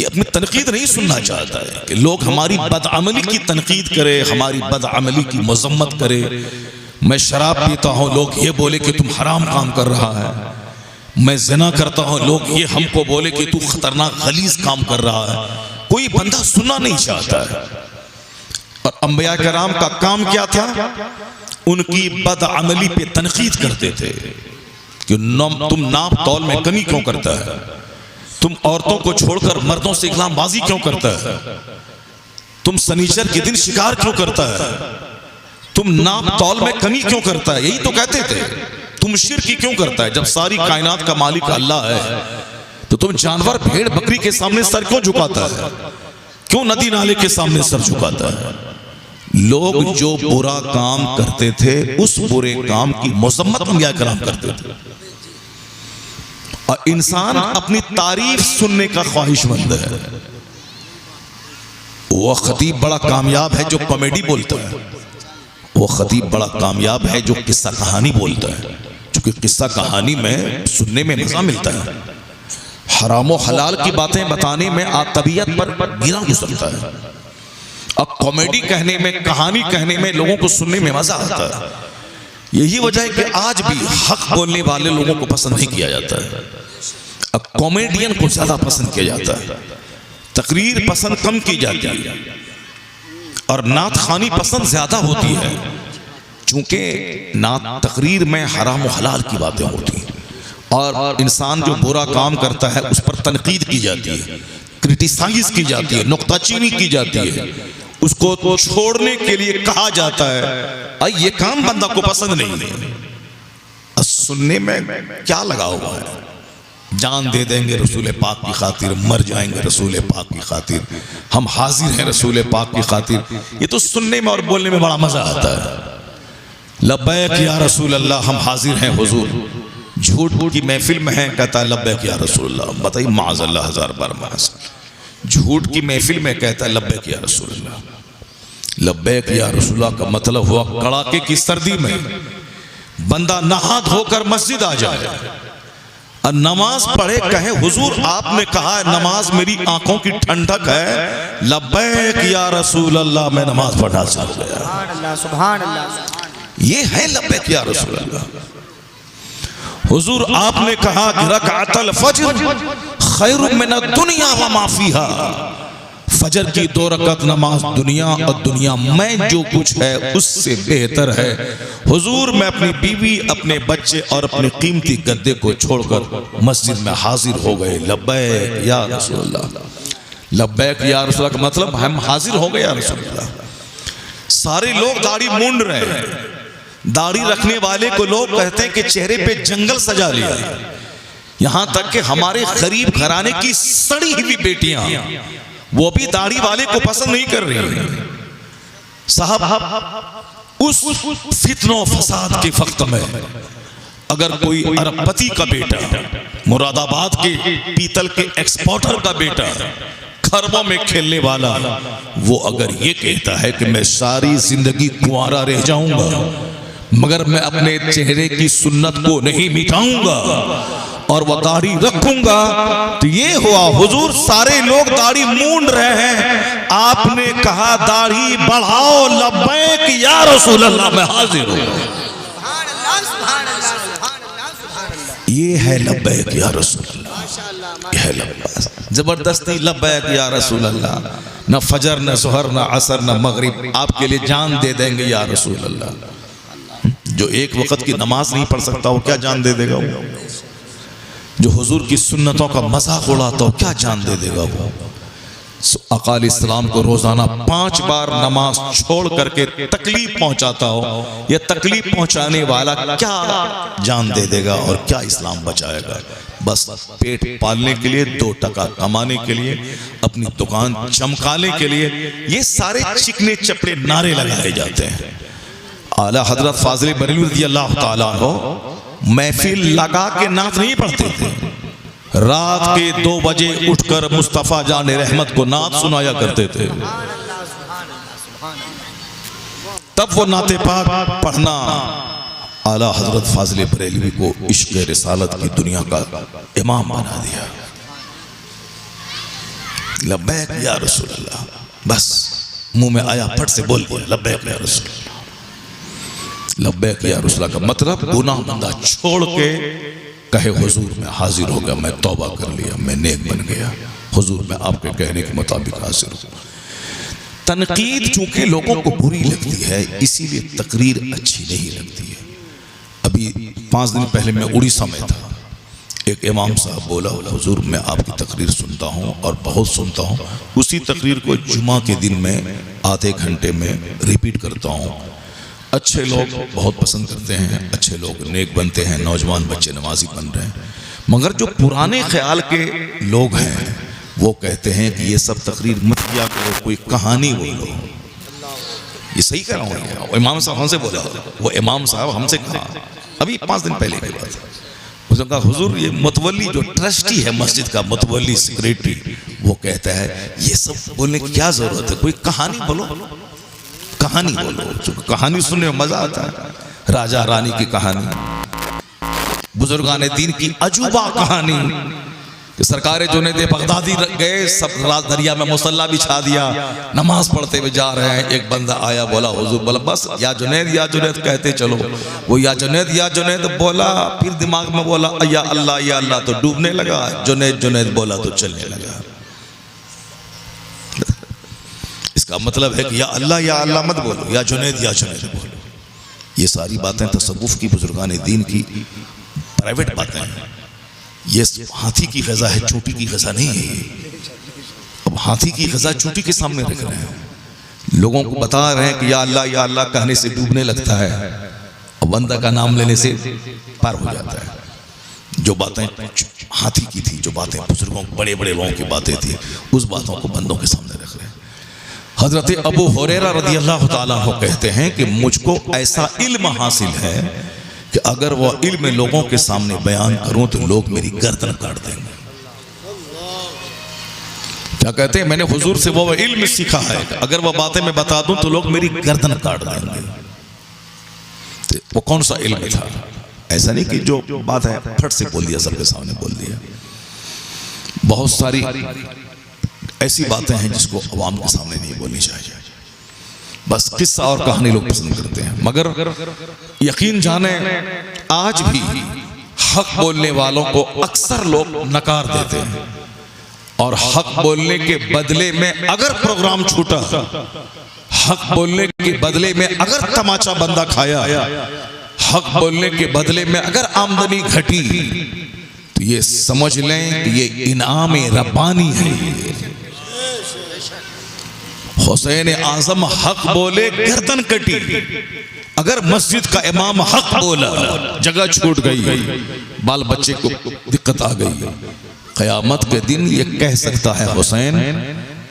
Speaker 1: ये अपनी तनकीद नहीं सुनना चाहता है कि लोग हमारी बदअमली की तनकीद करे, हमारी बदअमली की मजम्मत करे। मैं शराब पीता हूं, लोग ये बोले कि तुम हराम काम कर रहा है। मैं ज़िना करता हूं, लोग ये हमको बोले कि तू खतरनाक गलीज काम कर रहा है। कोई बंदा सुनना नहीं चाहता है। और अंबिया कराम का काम क्या था? उनकी बदअमली पे तनकीद करते थे कि तुम नाप तौल में कमी क्यों करता है? तुम औरतों को छोड़कर मर्दों से इस्लामबाजी क्यों करता है? तुम सनीचर के दिन शिकार क्यों करता है? तुम नाप तौल में कमी क्यों करता है? यही तो कहते थे। तुम शिर्क क्यों करता है? जब सारी कायनात का मालिक अल्लाह है तो तुम जानवर भेड़ बकरी के सामने सर क्यों झुकाता है? क्यों नदी नाले के सामने सर झुकाता है? लोग जो बुरा काम करते थे उस बुरे काम की मजम्मत अंबिया कराम करते थे। और इंसान अपनी तारीफ सुनने का ख्वाहिशमंद है। वो खतीब बड़ा कामयाब है जो कॉमेडी बोलता है। वो खतीब बड़ा कामयाब है जो किस्सा कहानी बोलता है, क्योंकि किस्सा कहानी में सुनने में मजा मिलता है। हराम और हलाल की बातें बताने में तबीयत पर गिरा गुजरता है। अब कॉमेडी कहने में, कहानी कहने में लोगों को सुनने में मजा आता है। यही वजह है कि आज भी हक बोलने वाले लोगों को पसंद नहीं किया जाता है। अब कॉमेडियन को ज्यादा पसंद किया जाता है, तकरीर पसंद कम की जाती है और नात खानी पसंद ज्यादा होती है, चूंकि नात तकरीर में हराम और हलाल की बातें होती हैं और इंसान जो बुरा काम करता है उस पर तनकीद की जाती है, क्रिटिसाइज की जाती है, नुक्ताचीनी की जाती है, उसको छोड़ने के लिए कहा जाता है ये काम बंदा को पसंद नहीं है। सुनने में क्या लगा हुआ है? जान दे देंगे रसूल पाक की खातिर, मर जाएंगे रसूल पाक की खातिर, हम हाजिर हैं रसूल पाक की खातिर। ये तो सुनने में और बोलने में बड़ा मजा आता है। लब्बैक या रसूल अल्लाह, हम हाजिर हैं हुजूर। झूठ की महफिल में है, कहता है लब्बैक या रसूल अल्लाह। बताइए माज़अल्लाह, हजार बार माज़। झूठ की महफिल में कहता है लब्बैक या रसूल अल्लाह। लब्बैक या रसूल अल्लाह का मतलब हुआ कड़ाके की सर्दी में बंदा नहा धोकर मस्जिद आ जाए और नमाज पढ़े, कहे हुजूर आपने कहा है नमाज मेरी आंखों की ठंडक है, लब्बैक या रसूल अल्लाह, मैं नमाज पढ़ना चाह गया।
Speaker 2: सुभान अल्लाह।
Speaker 1: ये है लब्बैक या रसूल अल्लाह। हुजूर आपने कहा कि रकातल फज्र खैरुम मिनद दुनिया व मा फीहा, फजर की 2 रकात नमाज दुनिया और दुनिया में जो कुछ है उससे बेहतर है। हुजूर मैं अपनी बीवी, अपने बच्चे और अपने कीमती गद्दे को छोड़कर मस्जिद में हाजिर हो गए। लब्बैक या रसूलल्लाह। लब्बैक या रसूलल्लाह का मतलब हम हाजिर हो गए या रसूलल्लाह। सारे लोग दाढ़ी मूंड रहे हैं। दाढ़ी रखने वाले को लोग कहते हैं कि चेहरे पे जंगल सजा लिया। यहां तक कि हमारे गरीब घराने की सड़ी हुई बेटियां वो भी दाढ़ी वाले को पसंद नहीं कर रही हैं। साहब उस फितनो फसाद के वक्त में अगर कोई अरबपति का बेटा, मुरादाबाद के पीतल के एक्सपोर्टर का बेटा, खरबों में खेलने वाला, वो अगर ये कहता है कि मैं सारी जिंदगी कुंवारा रह जाऊंगा मगर मैं अपने चेहरे की सुन्नत को नहीं मिटाऊंगा और वह दाढ़ी रखूंगा, तो ये हुआ हुजूर सारे लोग दाढ़ी मूंड रहे हैं, आपने कहा दाढ़ी बढ़ाओ, लब्बैक या रसूल अल्लाह, मैं हाजिर हूं। ये है लब्बैक या रसूल अल्लाह, यह है लब्बैक, जबरदस्ती लब्बैक या रसूल अल्लाह, न फजर न सुहर न असर न मगरिब, आपके लिए जान दे देंगे या रसूल अल्लाह। जो एक वक्त की नमाज नहीं पढ़ सकता वो क्या जान दे देगा वो? जो हुजूर की सुन्नतों का मजाक उड़ाता हो क्या जान दे देगा वो? अकाल इस्लाम को रोजाना 5 बार नमाज छोड़ करके तकलीफ पहुंचाता हो, यह तकलीफ पहुंचाने वाला क्या जान दे देगा और क्या इस्लाम बचाएगा? बस पेट पालने के लिए, 2 टका कमाने के लिए, अपनी दुकान चमकाने के लिए ये सारे चिकने चपड़े नारे लगाए जाते हैं। आला हजरत फाजिल बरेलवी रज़ियल्लाहु ताला अन्हु महफिल लगा के नात नहीं पढ़ते थे, रात के 2 बजे उठकर मुस्तफ़ा जाने रहमत को नात सुनाया करते थे। तब वो नाते पाक पढ़ना आला हजरत फाजिल बरेलवी को इश्क़ रिसालत की दुनिया का इमाम बना दिया। लब्बैक या रसूल अल्लाह, बस मुंह में आया फट से बोल दिया लब्बैक या रसूल अल्लाह। लब्बैक या रसूल अल्लाह का मतलब गुनाह बंदा छोड़ के कहे हुजूर मैं हाजिर हो गया, मैं तौबा कर लिया, मैं नेक बन गया, हुजूर मैं आपके कहने के मुताबिक हाजिर हूँ। तनकीद चूंकि लोगों को बुरी लगती है इसीलिए तकरीर अच्छी नहीं लगती है। अभी 5 दिन पहले मैं उड़ीसा में था, एक इमाम साहब बोला हुजूर मैं आपकी तकरीर सुनता हूँ और बहुत सुनता हूँ, उसी तकरीर को जुमा के दिन में आधे घंटे में रिपीट करता हूँ। अच्छे लोग बहुत पसंद करते हैं, अच्छे लोग नेक बनते हैं, नौजवान बच्चे नमाजी बन रहे हैं, मगर जो पुराने ख्याल के लोग हैं वो कहते हैं कि ये सब तकरीर मत किया करो, कोई कहानी बोलो। ये सही कह रहा हूँ, वो इमाम साहब हमसे बोला, वो इमाम साहब हमसे कहा अभी 5 दिन पहले की बात। उसने कहा हुजूर ये मुतवल्ली जो ट्रस्टी है मस्जिद का, मुतवल्ली सेक्रेटरी, वो कहता है ये सब बोलने की क्या जरूरत है, कोई कहानी बोलो, कहानी बोलो। कहानी सुनने में मजा आता है, राजा रानी की कहानी, बुजुर्गान दीन की अजूबा कहानी कि सरकार जुनैद बगदादी गए, सब रात दरिया में मुसल्ला बिछा दिया, नमाज पढ़ते हुए जा रहे हैं, एक बंदा आया बोला हुजूर, बोला बस या जुनैद कहते चलो। वो या जुनैद बोला, फिर दिमाग में बोला या अल्लाह तो डूबने लगा, जुनैद बोला तो चलने लगा। इसका मतलब है कि या अल्लाह मत बोलो, या जुनैद बोलो। ये सारी बातें तसव्वुफ की, बुजुर्गान दीन की प्राइवेट बातें हैं। ये हाथी की ग़ज़ा है, चोटी की ग़ज़ा नहीं है। अब हाथी की ग़ज़ा चोटी के सामने रख रहे हैं, लोगों को बता रहे हैं कि या अल्लाह कहने से डूबने लगता है और बंदा का नाम लेने से पार हो जाता है। जो बातें हाथी की थी, जो बातें बुजुर्गों बड़े बड़े लोगों की बातें थी, उस बातों को बंदों के सामने रख रहे हैं। हज़रत अबू हुरैरा रज़ियल्लाहु ताला अन्हु कहते हैं कि मुझको ऐसा इल्म हासिल है कि अगर वह इल्म लोगों के सामने बयान करूं तो लोग मेरी गर्दन काट देंगे। क्या कहते हैं, मैंने हुजूर से वो इल्म सीखा है, अगर वह बातें मैं बता दूं तो लोग मेरी गर्दन काट देंगे। तो वो कौन सा इल्म था? ऐसा नहीं कि जो बात है फट से बोल दिया, सबके सामने बोल दिया। बहुत सारी ऐसी बातें हैं जिसको अवाम के सामने नहीं बोलनी चाहिए। बस किस्सा और कहानी लोग पसंद करते हैं, मगर यकीन जाने आज भी हक बोलने वालों को अक्सर लोग नकार देते हैं, और हक बोलने के बदले में अगर प्रोग्राम छूटा, हक बोलने के बदले में अगर तमाचा बंदा खाया, हक बोलने के बदले में अगर आमदनी घटी, तो ये समझ लें कि ये इनाम रब्बानी है। हुसैन आजम हक बोले, गर्दन कटी। अगर मस्जिद का इमाम हक बोला, जगह छूट गई, बाल बच्चे को दिक्कत आ गई, क़यामत के दिन ये कह सकता है हुसैन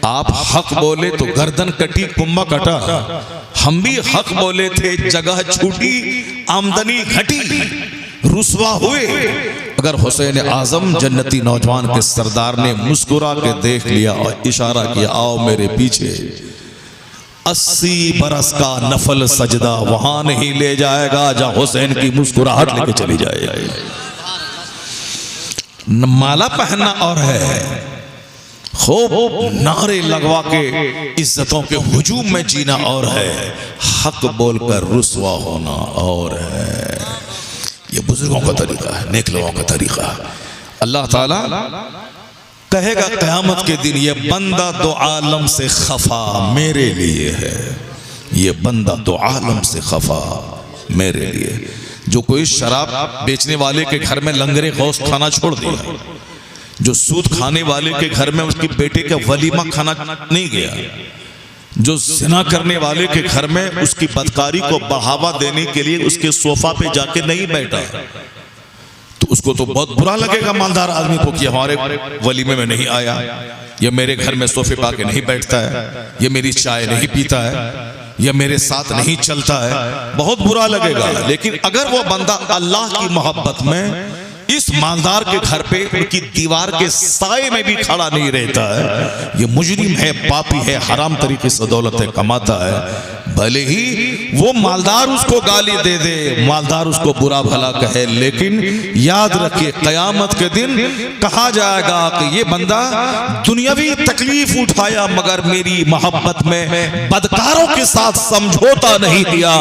Speaker 1: आप हक बोले तो गर्दन कटी कुम्मा कटा, हम भी हक बोले थे जगह छूटी आमदनी घटी, रुसवा हुए। अगर हुसैन आजम जन्नती नौजवान के सरदार ने मुस्कुरा के देख लिया और इशारा किया आओ मेरे पीछे, 80 बरस का नफल सजदा वहां नहीं ले जाएगा जहां हुसैन की मुस्कुराहट लेके चली जाए। माला पहनना और है, खूब नारे लगवा के इज्जतों के हुजूम में जीना और है, हक बोलकर रुसवा होना और है। ये बुजुर्गों का तरीका है, नेक लोगों का तरीका है। अल्लाह ताला कहेगा क़यामत के दिन ये बंदा दो आलम से खफा मेरे लिए है, ये बंदा दो आलम से खफा मेरे लिए। जो कोई शराब बेचने वाले के घर में लंगरे गौस खाना छोड़ दिया, जो सूद खाने वाले के घर में उसकी बेटे का वलीमा खाना नहीं गया, जो जिना करने वाले के घर में उसकी बदकारी को बढ़ावा देने के लिए उसके सोफा पे जाके नहीं बैठा, तो उसको तो बहुत बुरा लगेगा मालदार आदमी को कि हमारे वलीमे में नहीं आया, ये मेरे घर में सोफे पा के नहीं बैठता है, ये मेरी चाय नहीं पीता है, यह मेरे साथ नहीं चलता है, बहुत बुरा लगेगा। लेकिन अगर वो बंदा अल्लाह की मोहब्बत में इस मालदार के घर पे उनकी दीवार के साए में भी खड़ा नहीं रहता है, ये मुजरिम है, पापी है, हराम तरीके से दौलत कमाता है, भले ही वो मालदार उसको गाली दे दे, मालदार उसको बुरा भला कहे, लेकिन याद रखिए क़यामत के दिन कहा जाएगा कि ये बंदा दुनियावी तकलीफ उठाया मगर मेरी मोहब्बत में बदकारों के साथ समझौता नहीं किया,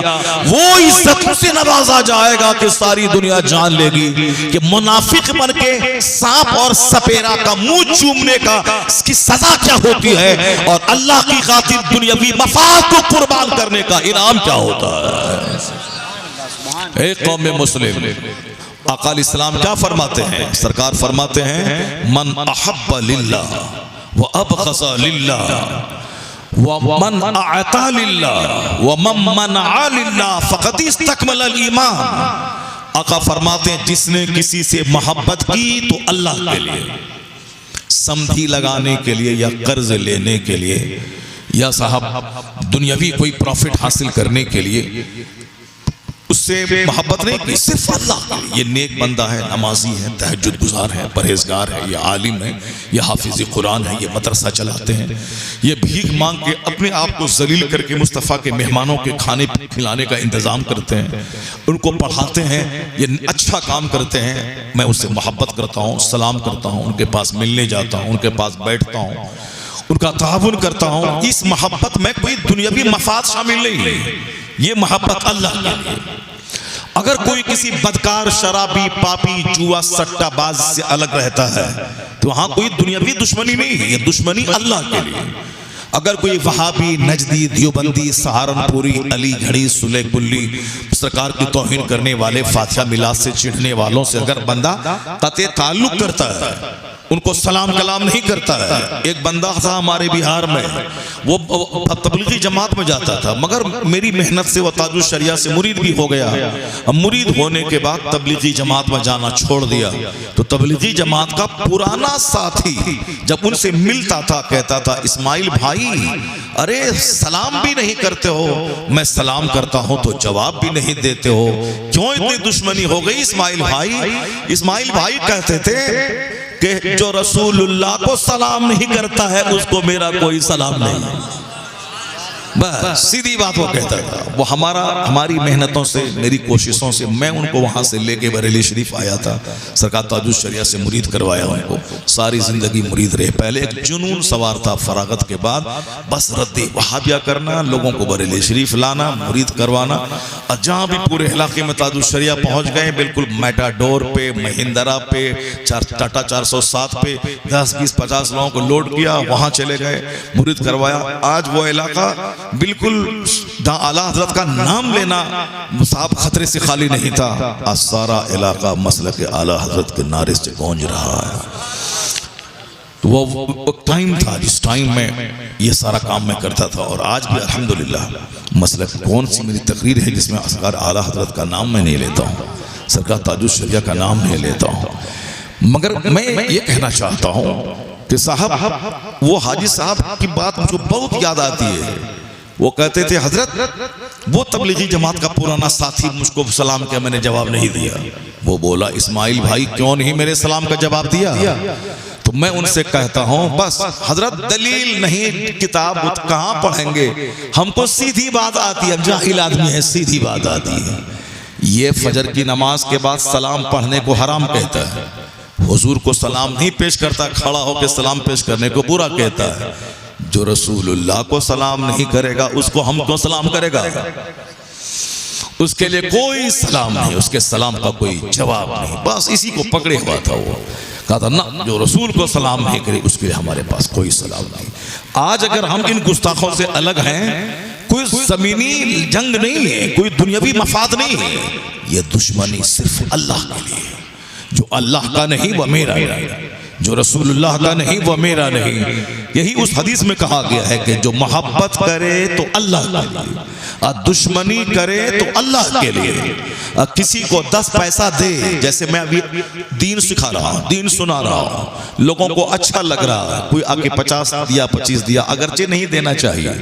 Speaker 1: वो इज्जत से नवाजा जाएगा कि सारी दुनिया जान लेगी कि मुनाफिक बन के सांप और सपेरा का मुंह चूमने का इसकी सजा क्या होती है, और अल्लाह की खातिर दुनियावी मफाद को कुर्बान करने का इनाम क्या होता है। एक कौम मुस्लिम आका इस्लाम क्या फरमाते हैं, सरकार फरमाते हैं मन अहब्ब लिल्लाह व अबग़ज़ लिल्लाह व मन अअता लिल्लाह व मन मनअ लिल्लाह फ़क़द इस्तकमल अल ईमान। आका फरमाते हैं जिसने किसी से मोहब्बत की तो अल्लाह के लिए, समधी लगाने के लिए या कर्ज लेने के लिए या साहब दुनियावी कोई प्रॉफिट हासिल करने के लिए उससे मोहब्बत नहीं की, सिर्फ अल्लाह के लिए। ये नेक बंदा है, नमाजी है, तहज्जुद गुजार है, परहेजगार है, ये आलिम है, ये हाफिज कुरान है, ये मदरसा चलाते हैं, ये भीख मांग के अपने आप को जलील करके मुस्तफ़ा के मेहमानों के खाने खिलाने का इंतज़ाम करते हैं, उनको पढ़ाते हैं, ये अच्छा काम करते हैं। मैं उससे मोहब्बत करता हूँ, सलाम करता हूँ, उनके पास मिलने जाता हूँ, उनके पास बैठता हूँ, उनका ताउन करता हूँ। इस मोहब्बत में कोई दुनियावी मफाद शामिल नहीं है, ये मोहब्बत अल्लाह के लिए। अगर कोई किसी बदकार, शराबी, पापी, जुआ सट्टाबाज से अलग रहता है तो वहां कोई दुनियावी दुश्मनी नहीं है, ये दुश्मनी अल्लाह के लिए। अगर कोई वहाबी, नजदी, देवबंदी, सहारनपुरी, अली घड़ी, सुले कुल्ली, सरकार की तौहीन करने वाले, फातिहा मिलाद से चिढ़ने वालों से अगर बंदा कते ताल्लुक करता है, उनको सलाम कलाम नहीं करता है। एक बंदा था हमारे बिहार में, वो तबलीगी जमात में जाता था, मगर मेरी मेहनत से वो ताजुल शरिया से मुरीद भी हो गया। अब मुरीद होने के बाद तबलीगी जमात में जाना छोड़ दिया, तो तबलीगी जमात का पुराना साथी जब उनसे मिलता था कहता था इस्माइल भाई अरे सलाम भी नहीं करते हो, मैं सलाम करता हूं तो जवाब भी नहीं देते हो, क्यों इतनी दुश्मनी हो गई इस्माइल भाई? इस्माइल भाई कहते थे कि जो रसूलुल्लाह को सलाम नहीं करता है उसको मेरा कोई सलाम नहीं। बस सीधी बात वो कहता था। वो हमारी मेहनतों से, मेरी कोशिशों से मैं उनको वहाँ से लेके बरेली शरीफ आया था, सरकार ताजुल शरिया से मुरीद करवाया उनको, सारी ज़िंदगी मुरीद रहे। पहले एक जुनून सवार था, फरागत के बाद बस रद्दी वहाबिया करना, लोगों को बरेली शरीफ लाना, मुरीद करवाना। और जहाँ भी पूरे इलाके में ताजुल शरिया पहुँच गए, बिल्कुल मेटाडोर पे, महिंद्रा पे, टाटा 407 पे 10, 20, 50 लोगों को लोड किया, वहाँ चले गए, मुरीद करवाया। आज वो इलाका बिल्कुल आला हजरत का नाम लेना साहब खतरे से खाली नहीं था। आज सारा इलाका मसले के आला हजरत के नारे से गूंज रहा है। तो वो टाइम था जिस टाइम में ये सारा काम मैं करता था, और आज भी अल्हम्दुलिल्लाह मसले कौन सी मेरी तकरीर है जिसमें सरकार आला हजरत का नाम मैं नहीं लेता हूँ, सरकार ताजुल शरिया का नाम नहीं लेता हूँ। मगर मैं ये कहना चाहता हूँ कि साहब, वो हाजी साहब की बात मुझको बहुत याद आती है। वो कहते थे हजरत वो तबलीगी जमात का पुराना साथी मुझको सलाम किया, मैंने जवाब नहीं दिया। वो बोला इस्माइल भाई क्यों नहीं मेरे सलाम का जवाब दिया? तो मैं उनसे कहता हूं बस हजरत दलील नहीं, किताब कहां पढ़ेंगे, हमको सीधी बात आती है, जाहिल आदमी है, सीधी बात आती है। ये फजर की नमाज के बाद सलाम पढ़ने को हराम कहता है, हुजूर को सलाम नहीं पेश करता, खड़ा होकर सलाम पेश करने को बुरा कहता है। जो रसूलुल्लाह को सलाम नहीं करेगा उसको हम क्यों सलाम करेगा? उसके लिए कोई सलाम नहीं, उसके सलाम का कोई जवाब नहीं, बस इसी को पकड़े हुआ था। वो कहा था ना, जो रसूल को सलाम नहीं करे उसके लिए हमारे पास कोई सलाम नहीं। आज अगर हम इन गुस्ताखों से अलग हैं, कोई जमीनी जंग नहीं है, कोई दुनियावी मफाद नहीं है, ये दुश्मनी सिर्फ अल्लाह के लिए। जो अल्लाह का नहीं वह मेरा नहीं, जो रसूलुल्लाह का नहीं वह मेरा नहीं। यही उस हदीस में कहा गया है कि जो मोहब्बत करे तो अल्लाह के लिए, और दुश्मनी करे तो अल्लाह के लिए। किसी को 10 पैसा दे, जैसे मैं अभी दीन सिखा रहा हूँ, दीन सुना रहा हूँ, लोगों को अच्छा लग रहा है, कोई आके 50 दिया 25 दिया, अगरचे नहीं देना चाहिए,